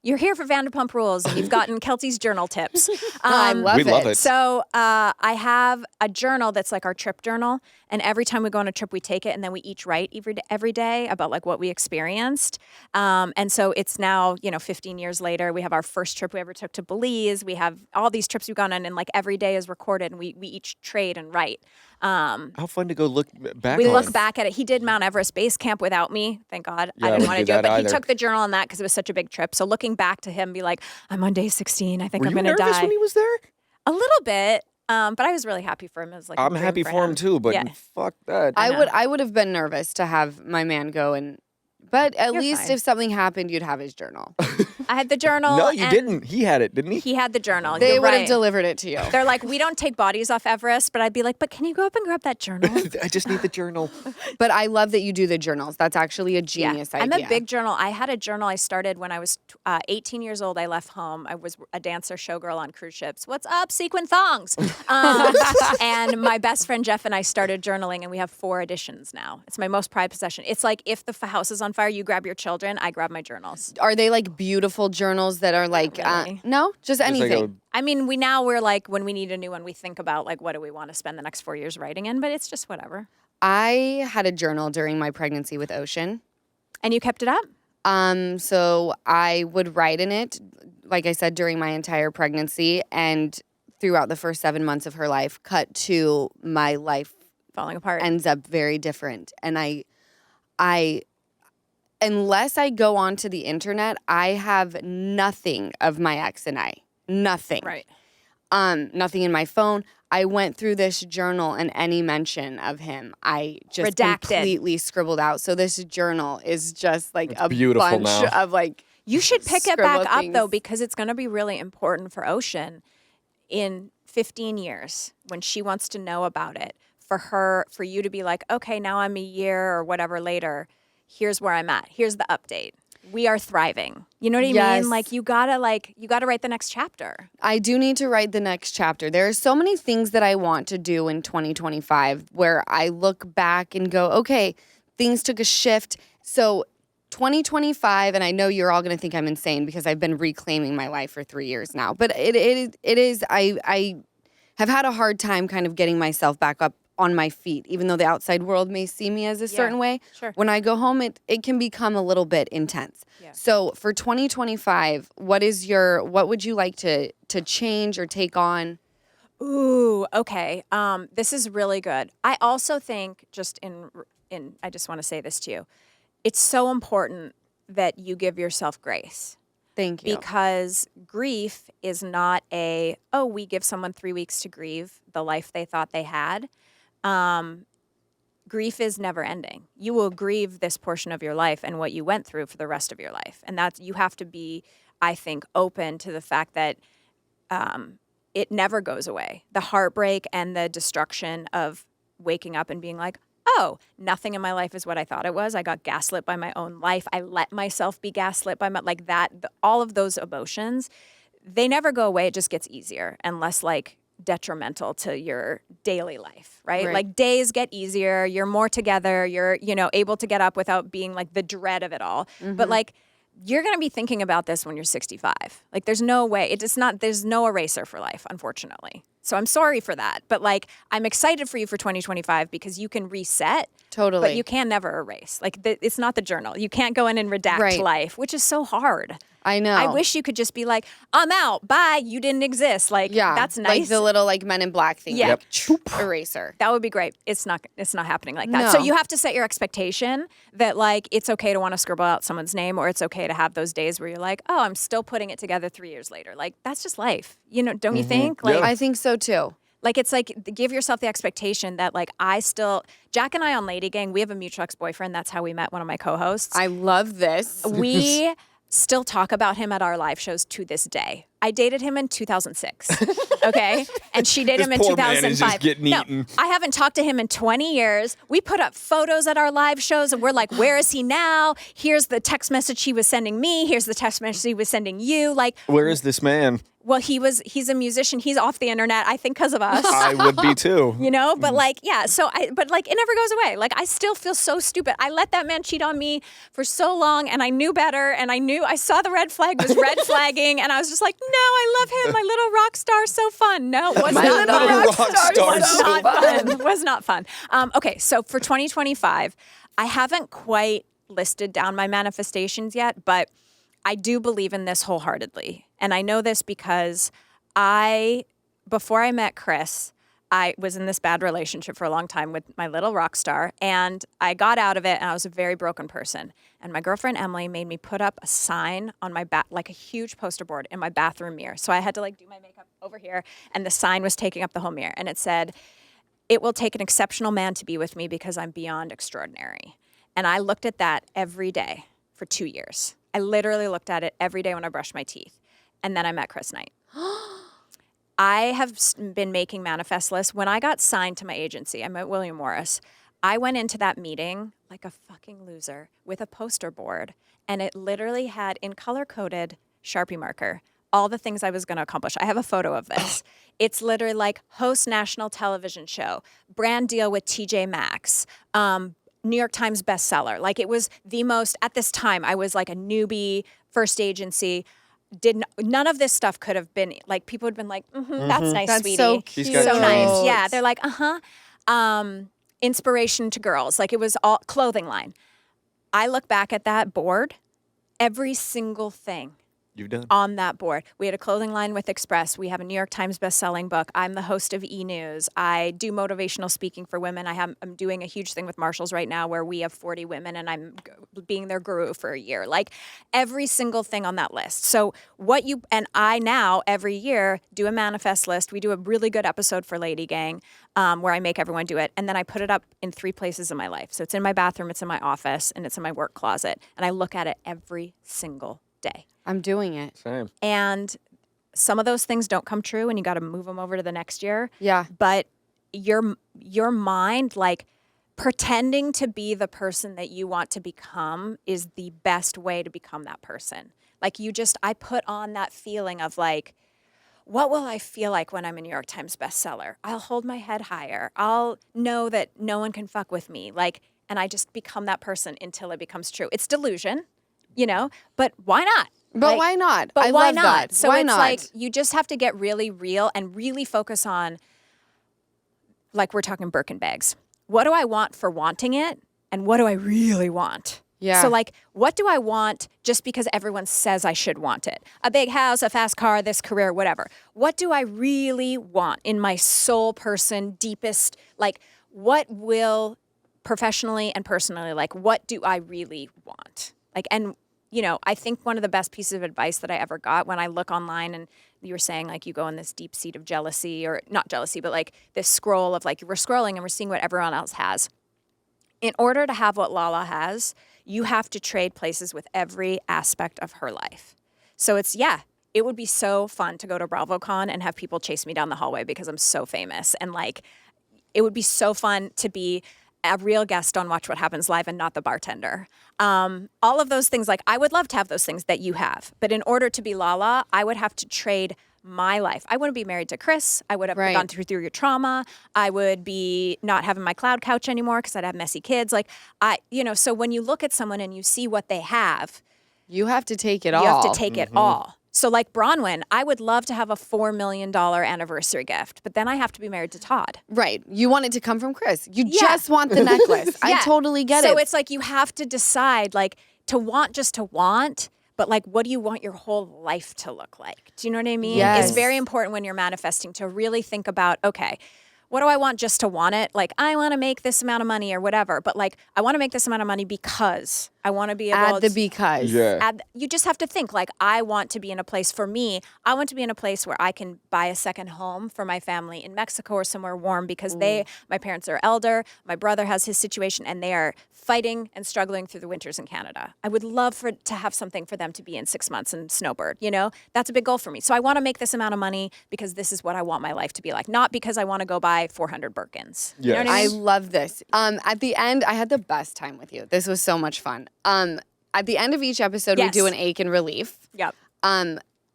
You're here for Vanderpump Rules, and you've gotten Keltie's journal tips. I love We it. love it. So I have a journal that's like our trip journal, and every time we go on a trip, we take it, and then we each write every day about like what we experienced. And so it's now 15 years later. We have our first trip we ever took to Belize. We have all these trips we've gone on, and like every day is recorded, and we each trade and write. How fun to go look back We on. look back at it. He did Mount Everest base camp without me. Thank God. Yeah, I I didn't wouldn't want to do do it, that but he either. took the journal on that because it was such a big trip. So looking back to him, be like, I'm on day 16. I think Were I'm you going to nervous die. when he was there? A little bit, but I was really happy for him. It was like a I'm dream happy for him too, but Yeah. fuck that. I would have been nervous to have my man go but at You're least fine. if something happened, you'd have his journal. I had the journal. No, you and didn't. He had it, didn't he? He had the journal. They You're would have right. delivered it to you. They're like, we don't take bodies off Everest, but I'd be like, but can you go up and grab that journal? I just need the journal. But I love that you do the journals. That's actually a genius idea. I'm a big journal. I had a journal I started when I was 18 years old. I left home. I was a dancer showgirl on cruise ships. What's up, sequin thongs? And my best friend Jeff and I started journaling, and we have 4 editions now. It's my most prized possession. It's like if the house is on fire, you grab your children. I grab my journals. Are they like beautiful journals that are like, really. no, just Just anything? like I mean, we're like, when we need a new one, we think about like, what do we want to spend the next 4 years writing in? But it's just whatever. I had a journal during my pregnancy with Ocean. And you kept it up? So I would write in it, like I said, during my entire pregnancy. And throughout the first 7 months of her life, cut to my life Falling apart. ends up very different. And I unless I go onto the internet, I have nothing of my ex and I. Nothing. Right. Nothing in my phone. I went through this journal and any mention of him, I just Redacted. completely scribbled out. So this journal is just like a beautiful bunch now. of like You should pick it back scribble up, things. though, because it's going to be really important for Ocean in 15 years when she wants to know about it. For you to be like, okay, now I'm a year or whatever later. Here's where I'm at. Here's the update. We are thriving. You know what I Yes. mean? Like you gotta write the next chapter. I do need to write the next chapter. There are so many things that I want to do in 2025 where I look back and go, okay, things took a shift. So 2025, and I know you're all going to think I'm insane because I've been reclaiming my life for 3 years now. But it is. I have had a hard time kind of getting myself back up on my feet, even though the outside world may see me as a certain way. Sure. When I go home, it can become a little bit intense. Yeah. So for 2025, what would you like to change or take on? Ooh, okay. This is really good. I also think I just want to say this to you. It's so important that you give yourself grace. Thank you. Because grief is not we give someone 3 weeks to grieve the life they thought they had. Grief is never ending. You will grieve this portion of your life and what you went through for the rest of your life. And you have to be, I think, open to the fact that it never goes away. The heartbreak and the destruction of waking up and being like, oh, nothing in my life is what I thought it was. I got gaslit by my own life. I let myself be gaslit by like that. All of those emotions, they never go away. It just gets easier and less like detrimental to your daily life, right? Like days get easier. You're more together. You're, able to get up without being like the dread of it all. Mm-hmm. But like, you're going to be thinking about this when you're 65. Like there's no way. There's no eraser for life, unfortunately. So I'm sorry for that. But like, I'm excited for you for 2025 because you can reset. Totally. But you can never erase. Like it's not the journal. You can't go in and redact life, which is so hard. I know. I wish you could just be like, I'm out. Bye. You didn't exist. Like, that's nice. Like the little like Men in Black thing. Yeah. Like, eraser. That would be great. It's not happening like that. No. So you have to set your expectation that like it's okay to want to scribble out someone's name, or it's okay to have those days where you're like, oh, I'm still putting it together 3 years later. Like that's just life. Don't you think? Like I think so too. Like it's like give yourself the expectation that like Jack and I on Ladygang, we have a mutual ex-boyfriend. That's how we met one of my co-hosts. I love this. We still talk about him at our live shows to this day. I dated him in 2006, okay? And she dated him in poor man 2005. is just getting eaten. I haven't talked to him in 20 years. We put up photos at our live shows and we're like, where is he now? Here's the text message he was sending me. Here's the text message he was sending you. Like, Where is this man? well, he's a musician. He's off the internet, I think, because of us. I would be too. But like, yeah, but like, it never goes away. Like, I still feel so stupid. I let that man cheat on me for so long, and I knew better, and I saw the red flag was red flagging, and I was just like, no, I love him. My little rock star, so fun. No, it was My not little fun. rock star was so not fun. fun. Was not fun. Okay, so for 2025, I haven't quite listed down my manifestations yet, but I do believe in this wholeheartedly. And I know this because before I met Chris, I was in this bad relationship for a long time with my little rock star, and I got out of it, and I was a very broken person. And my girlfriend Emily made me put up a sign on my like a huge poster board in my bathroom mirror. So I had to like do my makeup over here, and the sign was taking up the whole mirror, and it said, "It will take an exceptional man to be with me because I'm beyond extraordinary." And I looked at that every day for 2 years. I literally looked at it every day when I brushed my teeth. And then I met Chris Knight. I have been making manifest lists. When I got signed to my agency, I met William Morris. I went into that meeting like a fucking loser with a poster board. And it literally had, in color-coded Sharpie marker, all the things I was going to accomplish. I have a photo of this. It's literally like host national television show, brand deal with TJ Maxx, New York Times bestseller. Like it was the most, at this time, I was like a newbie, first agency. None of this stuff could have been, like people had been like, that's nice, That's sweetie. so cute. He's got So nice. dreams. Yeah, they're like, inspiration to girls. Like it was all clothing line. I look back at that board, every single thing You've done. on that board. We had a clothing line with Express. We have a New York Times best-selling book. I'm the host of E! News. I do motivational speaking for women. I'm doing a huge thing with Marshalls right now where we have 40 women and I'm being their guru for a year. Like every single thing on that list. So I now every year do a manifest list. We do a really good episode for Ladygang where I make everyone do it. And then I put it up in 3 places in my life. So it's in my bathroom, it's in my office, and it's in my work closet. And I look at it every single day. I'm doing it. Same. And some of those things don't come true and you got to move them over to the next year. Yeah. But your mind, like pretending to be the person that you want to become is the best way to become that person. Like I put on that feeling of like, what will I feel like when I'm a New York Times bestseller? I'll hold my head higher. I'll know that no one can fuck with me. And I just become that person until it becomes true. It's delusion, but why not? But why not? But I why love not? that. So why it's not? like you just have to get really real and really focus on, like we're talking Birkin bags. What do I want for wanting it? And what do I really want? Yeah. So like, what do I want just because everyone says I should want it? A big house, a fast car, this career, whatever. What do I really want in my soul person, deepest, like what will professionally and personally, like what do I really want? I think one of the best pieces of advice that I ever got when I look online and you were saying like you go in this deep seat of jealousy or not jealousy, but like this scroll of like we're scrolling and we're seeing what everyone else has. In order to have what Lala has, you have to trade places with every aspect of her life. So it would be so fun to go to BravoCon and have people chase me down the hallway because I'm so famous. And like, it would be so fun to be a real guest on Watch What Happens Live and not the bartender. All of those things, like I would love to have those things that you have. But in order to be Lala, I would have to trade my life. I wouldn't be married to Chris. I would have gone through your trauma. I would be not having my cloud couch anymore because I'd have messy kids. So when you look at someone and you see what they have, you have to take it all. you have to take it all. So like Bronwyn, I would love to have a $4 million anniversary gift, but then I have to be married to Todd. Right. You want it to come from Chris. You just want the necklace. I totally get it. So it's like you have to decide like to want just to want, but like what do you want your whole life to look like? Do you know what I mean? Yes. It's very important when you're manifesting to really think about, okay, what do I want just to want it? Like, I want to make this amount of money or whatever, but like, I want to make this amount of money because I want to be able Add the because. Yeah. you just have to think like, I want to be in a place for me. I want to be in a place where I can buy a second home for my family in Mexico or somewhere warm because my parents are elder. My brother has his situation and they are fighting and struggling through the winters in Canada. I would love to have something for them to be in 6 months and snowbird, That's a big goal for me. So I want to make this amount of money because this is what I want my life to be like, not because I want to go buy 400 Birkins. You know what I I mean? love this. At the end, I had the best time with you. This was so much fun. At the end of each episode, we Yes. do an ache and relief. Yep.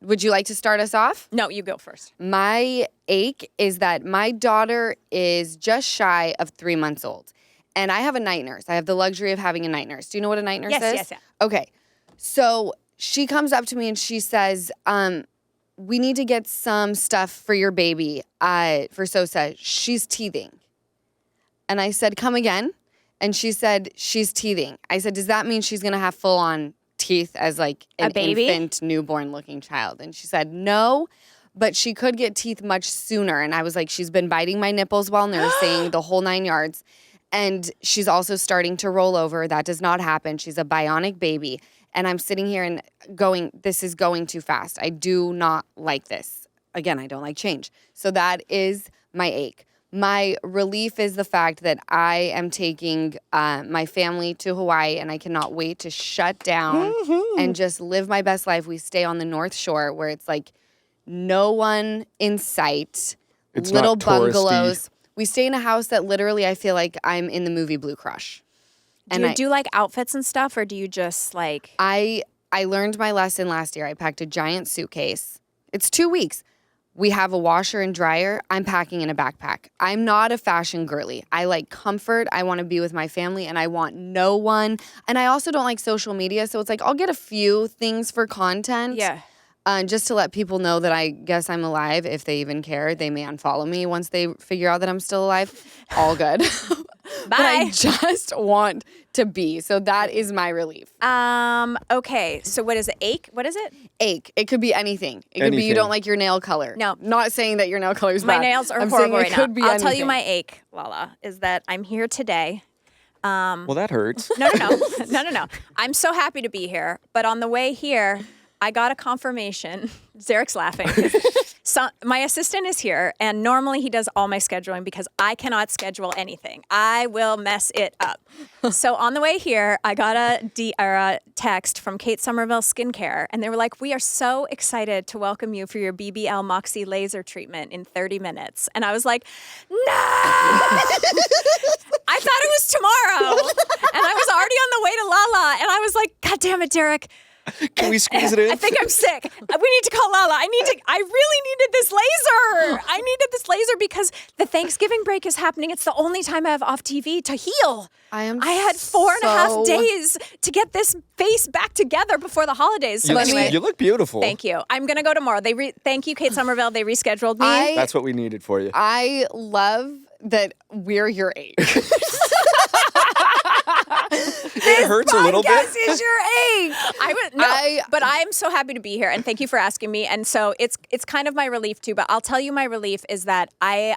Would you like to start us off? No, you go first. My ache is that my daughter is just shy of 3 months old. And I have a night nurse. I have the luxury of having a night nurse. Do you know what a night nurse is? Yes. Okay. So she comes up to me and she says, we need to get some stuff for your baby, for Sosa. She's teething. And I said, come again? And she said, she's teething. I said, does that mean she's going to have full-on teeth as like an A baby? infant, newborn-looking child? And she said, no, but she could get teeth much sooner. And I was like, she's been biting my nipples while nursing, the whole 9 yards. And she's also starting to roll over. That does not happen. She's a bionic baby. And I'm sitting here and going, this is going too fast. I do not like this. Again, I don't like change. So that is my ache. My relief is the fact that I am taking my family to Hawaii and I cannot wait to shut down and just live my best life. We stay on the North Shore where it's like no one in sight, It's little not touristy. bungalows. We stay in a house that literally I feel like I'm in the movie Blue Crush. Do you do like outfits and stuff or do you just like... I learned my lesson last year. I packed a giant suitcase. It's 2 weeks. We have a washer and dryer. I'm packing in a backpack. I'm not a fashion girly. I like comfort. I want to be with my family and I want no one. And I also don't like social media. So it's like I'll get a few things for content. Yeah. Just to let people know that I guess I'm alive if they even care. They may unfollow me once they figure out that I'm still alive. All good. but I just want to be. So that is my relief. Okay. So what is it? Ache? What is it? Ache. It could be anything. It could be you don't like your nail color. No. Not saying that your nail color is bad. My nails are I'm horrible saying right it now. could be I'll tell you anything. my ache, Lala, is that I'm here today. Well, that hurts. No. I'm so happy to be here. But on the way here, I got a confirmation. Zarek's laughing. So my assistant is here, and normally he does all my scheduling because I cannot schedule anything. I will mess it up. So on the way here, I got a text from Kate Somerville Skincare, and they were like, "We are so excited to welcome you for your BBL Moxie laser treatment in 30 minutes." And I was like, "No!" I thought it was tomorrow, and I was already on the way to Lala, and I was like, "God damn it, Derek." Can we squeeze it in? I think I'm sick. We need to call Lala. I really needed this laser. I needed this laser because the Thanksgiving break is happening. It's the only time I have off TV to heal. I had 4.5 days to get this face back together before the holidays. So anyway, you look beautiful. Thank you. I'm going to go tomorrow. Thank you, Kate Somerville. They rescheduled me. That's what we needed for you. I love that we're your age. It hurts a little bit. This is your ache. But I am so happy to be here, and thank you for asking me. And so it's kind of my relief too. But I'll tell you, my relief is that I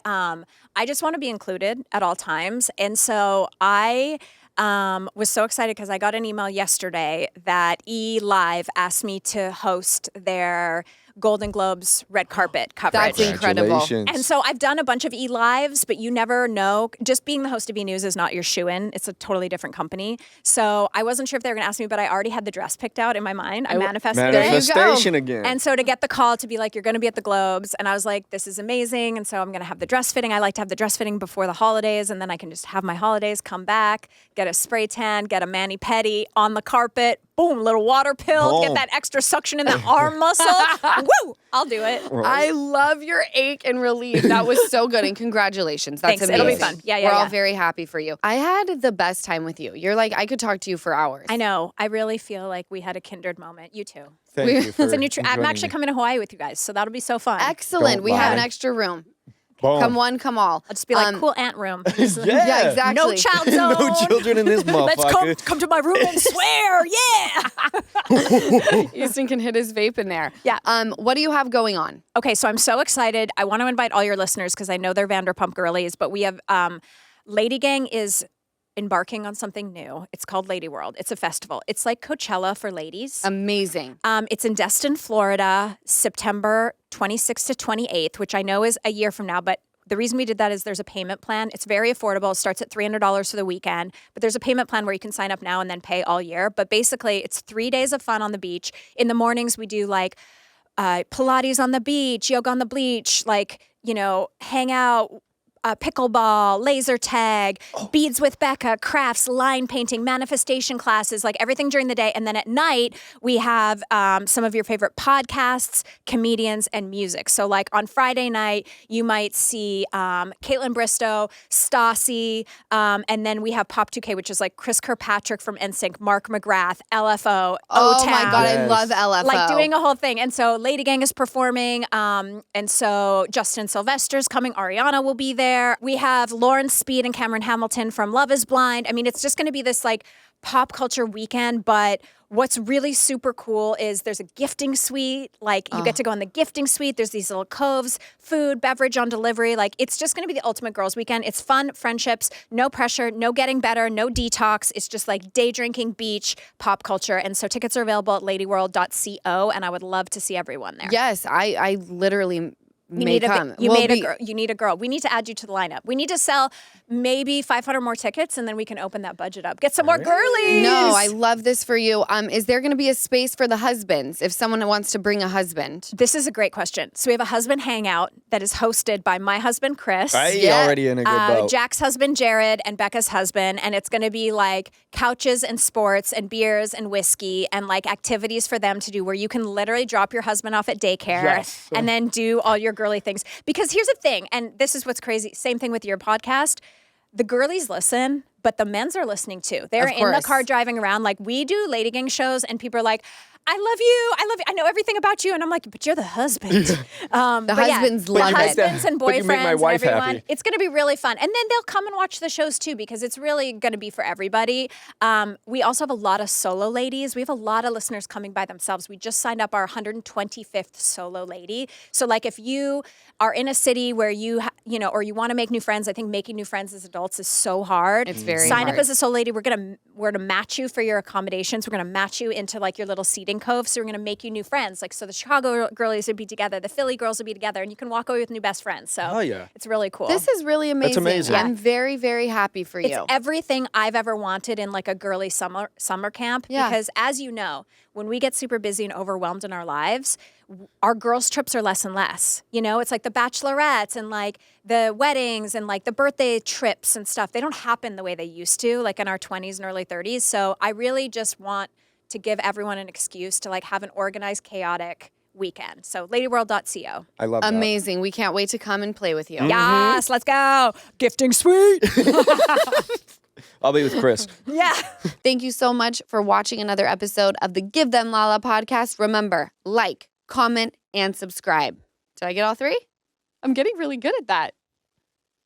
just want to be included at all times, and so I was so excited because I got an email yesterday that eLive asked me to host their Golden Globes red carpet coverage. That's incredible. And so I've done a bunch of eLives, but you never know. Just being the host of eNews is not your shoo-in. It's a totally different company. So I wasn't sure if they were going to ask me, but I already had the dress picked out in my mind. I manifested it. Manifestation again. And so to get the call to be like, you're going to be at the Globes, and I was like, this is amazing. And so I'm going to have the dress fitting. I like to have the dress fitting before the holidays, and then I can just have my holidays, come back, get a spray tan, get a mani-pedi on the carpet. Boom, little water pill, get that extra suction in that arm muscle. Woo, I'll do it. I love your ache and relief. That was so good, and congratulations. That's Thanks. amazing. It'll be fun. Yeah, We're all very happy for you. I had the best time with you. You're like, I could talk to you for hours. I know. I really feel like we had a kindred moment. You too. Thank you for I'm actually coming to Hawaii with you guys, so that'll be so fun. Excellent. Don't We have lie. an extra room. Boom. Come one, come all. I'll just be like, cool ant room. Yeah, exactly. No child zone. No children in this motherfucker. Let's come to my room and swear. Yeah. Easton can hit his vape in there. Yeah. What do you have going on? Okay, so I'm so excited. I want to invite all your listeners because I know they're Vanderpump girlies, but we have Ladygang is embarking on something new. It's called Lady World. It's a festival. It's like Coachella for ladies. Amazing. It's in Destin, Florida, September 26th to 28th, which I know is a year from now, but the reason we did that is there's a payment plan. It's very affordable. It starts at $300 for the weekend, but there's a payment plan where you can sign up now and then pay all year. But basically, it's 3 days of fun on the beach. In the mornings, we do like Pilates on the beach, yoga on the beach, like, hang out, pickleball, laser tag, beads with Becca, crafts, line painting, manifestation classes, like everything during the day. And then at night, we have some of your favorite podcasts, comedians, and music. So like on Friday night, you might see Caitlin Bristow, Stassi, and then we have Pop 2K, which is like Chris Kirkpatrick from NSYNC, Mark McGrath, LFO, Oh O-Town. my God, I Yes. love LFO. Like doing a whole thing. And so Ladygang is performing. And so Justin Sylvester's coming. Ariana will be there. We have Lauren Speed and Cameron Hamilton from Love is Blind. I mean, it's just going to be this like pop culture weekend. But what's really super cool is there's a gifting suite. Like you get to go in the gifting suite. There's these little coves, food, beverage on delivery. Like it's just going to be the ultimate girls weekend. It's fun, friendships, no pressure, no getting better, no detox. It's just like day drinking, beach, pop culture. And so tickets are available at ladyworld.co. And I would love to see everyone there. Yes, I literally You may need come. You need a girl. We need to add you to the lineup. We need to sell maybe 500 more tickets, and then we can open that budget up. Get some more girlies. No, I love this for you. Is there going to be a space for the husbands if someone wants to bring a husband? This is a great question. So we have a husband hangout that is hosted by my husband, Chris. Already in a good boat. Jack's husband, Jared, and Becca's husband. And it's going to be like couches and sports and beers and whiskey and like activities for them to do where you can literally drop your husband off at daycare and then do all your girly things. Because here's the thing, and this is what's crazy. Same thing with your podcast. The girlies listen, but the men's are listening too. They're in the car driving around. Like we do Ladygang shows and people are like, I love you. I know everything about you. And I'm like, but you're the husband. The husbands love it. Husbands and But you make boyfriends my and wife everyone. happy. It's going to be really fun. And then they'll come and watch the shows too, because it's really going to be for everybody. We also have a lot of solo ladies. We have a lot of listeners coming by themselves. We just signed up our 125th solo lady. So like if you are in a city where or you want to make new friends, I think making new friends as adults is so hard. It's very Sign hard. up as a solo lady. We're gonna match you for your accommodations. We're gonna match you into like your little seating cove. So we're gonna make you new friends. Like so the Chicago girlies would be together, the Philly girls would be together, and you can walk away with new best friends. So it's really cool. This is really amazing. amazing. I'm very, very happy for you. It's everything I've ever wanted in like a girly summer camp. Yeah. Because as you know, when we get super busy and overwhelmed in our lives, our girls' trips are less and less. It's like the bachelorettes and like the weddings and like the birthday trips and stuff. They don't happen the way they used to, like in our 20s and early 30s. So I really just want to give everyone an excuse to like have an organized, chaotic weekend. So ladyworld.co. I love that. amazing. We can't wait to come and play with you. Yes, let's go. Gifting suite. I'll be with Chris. Yeah. Thank you so much for watching another episode of the Give Them Lala podcast. Remember, like, comment, and subscribe. Did I get all three? I'm getting really good at that.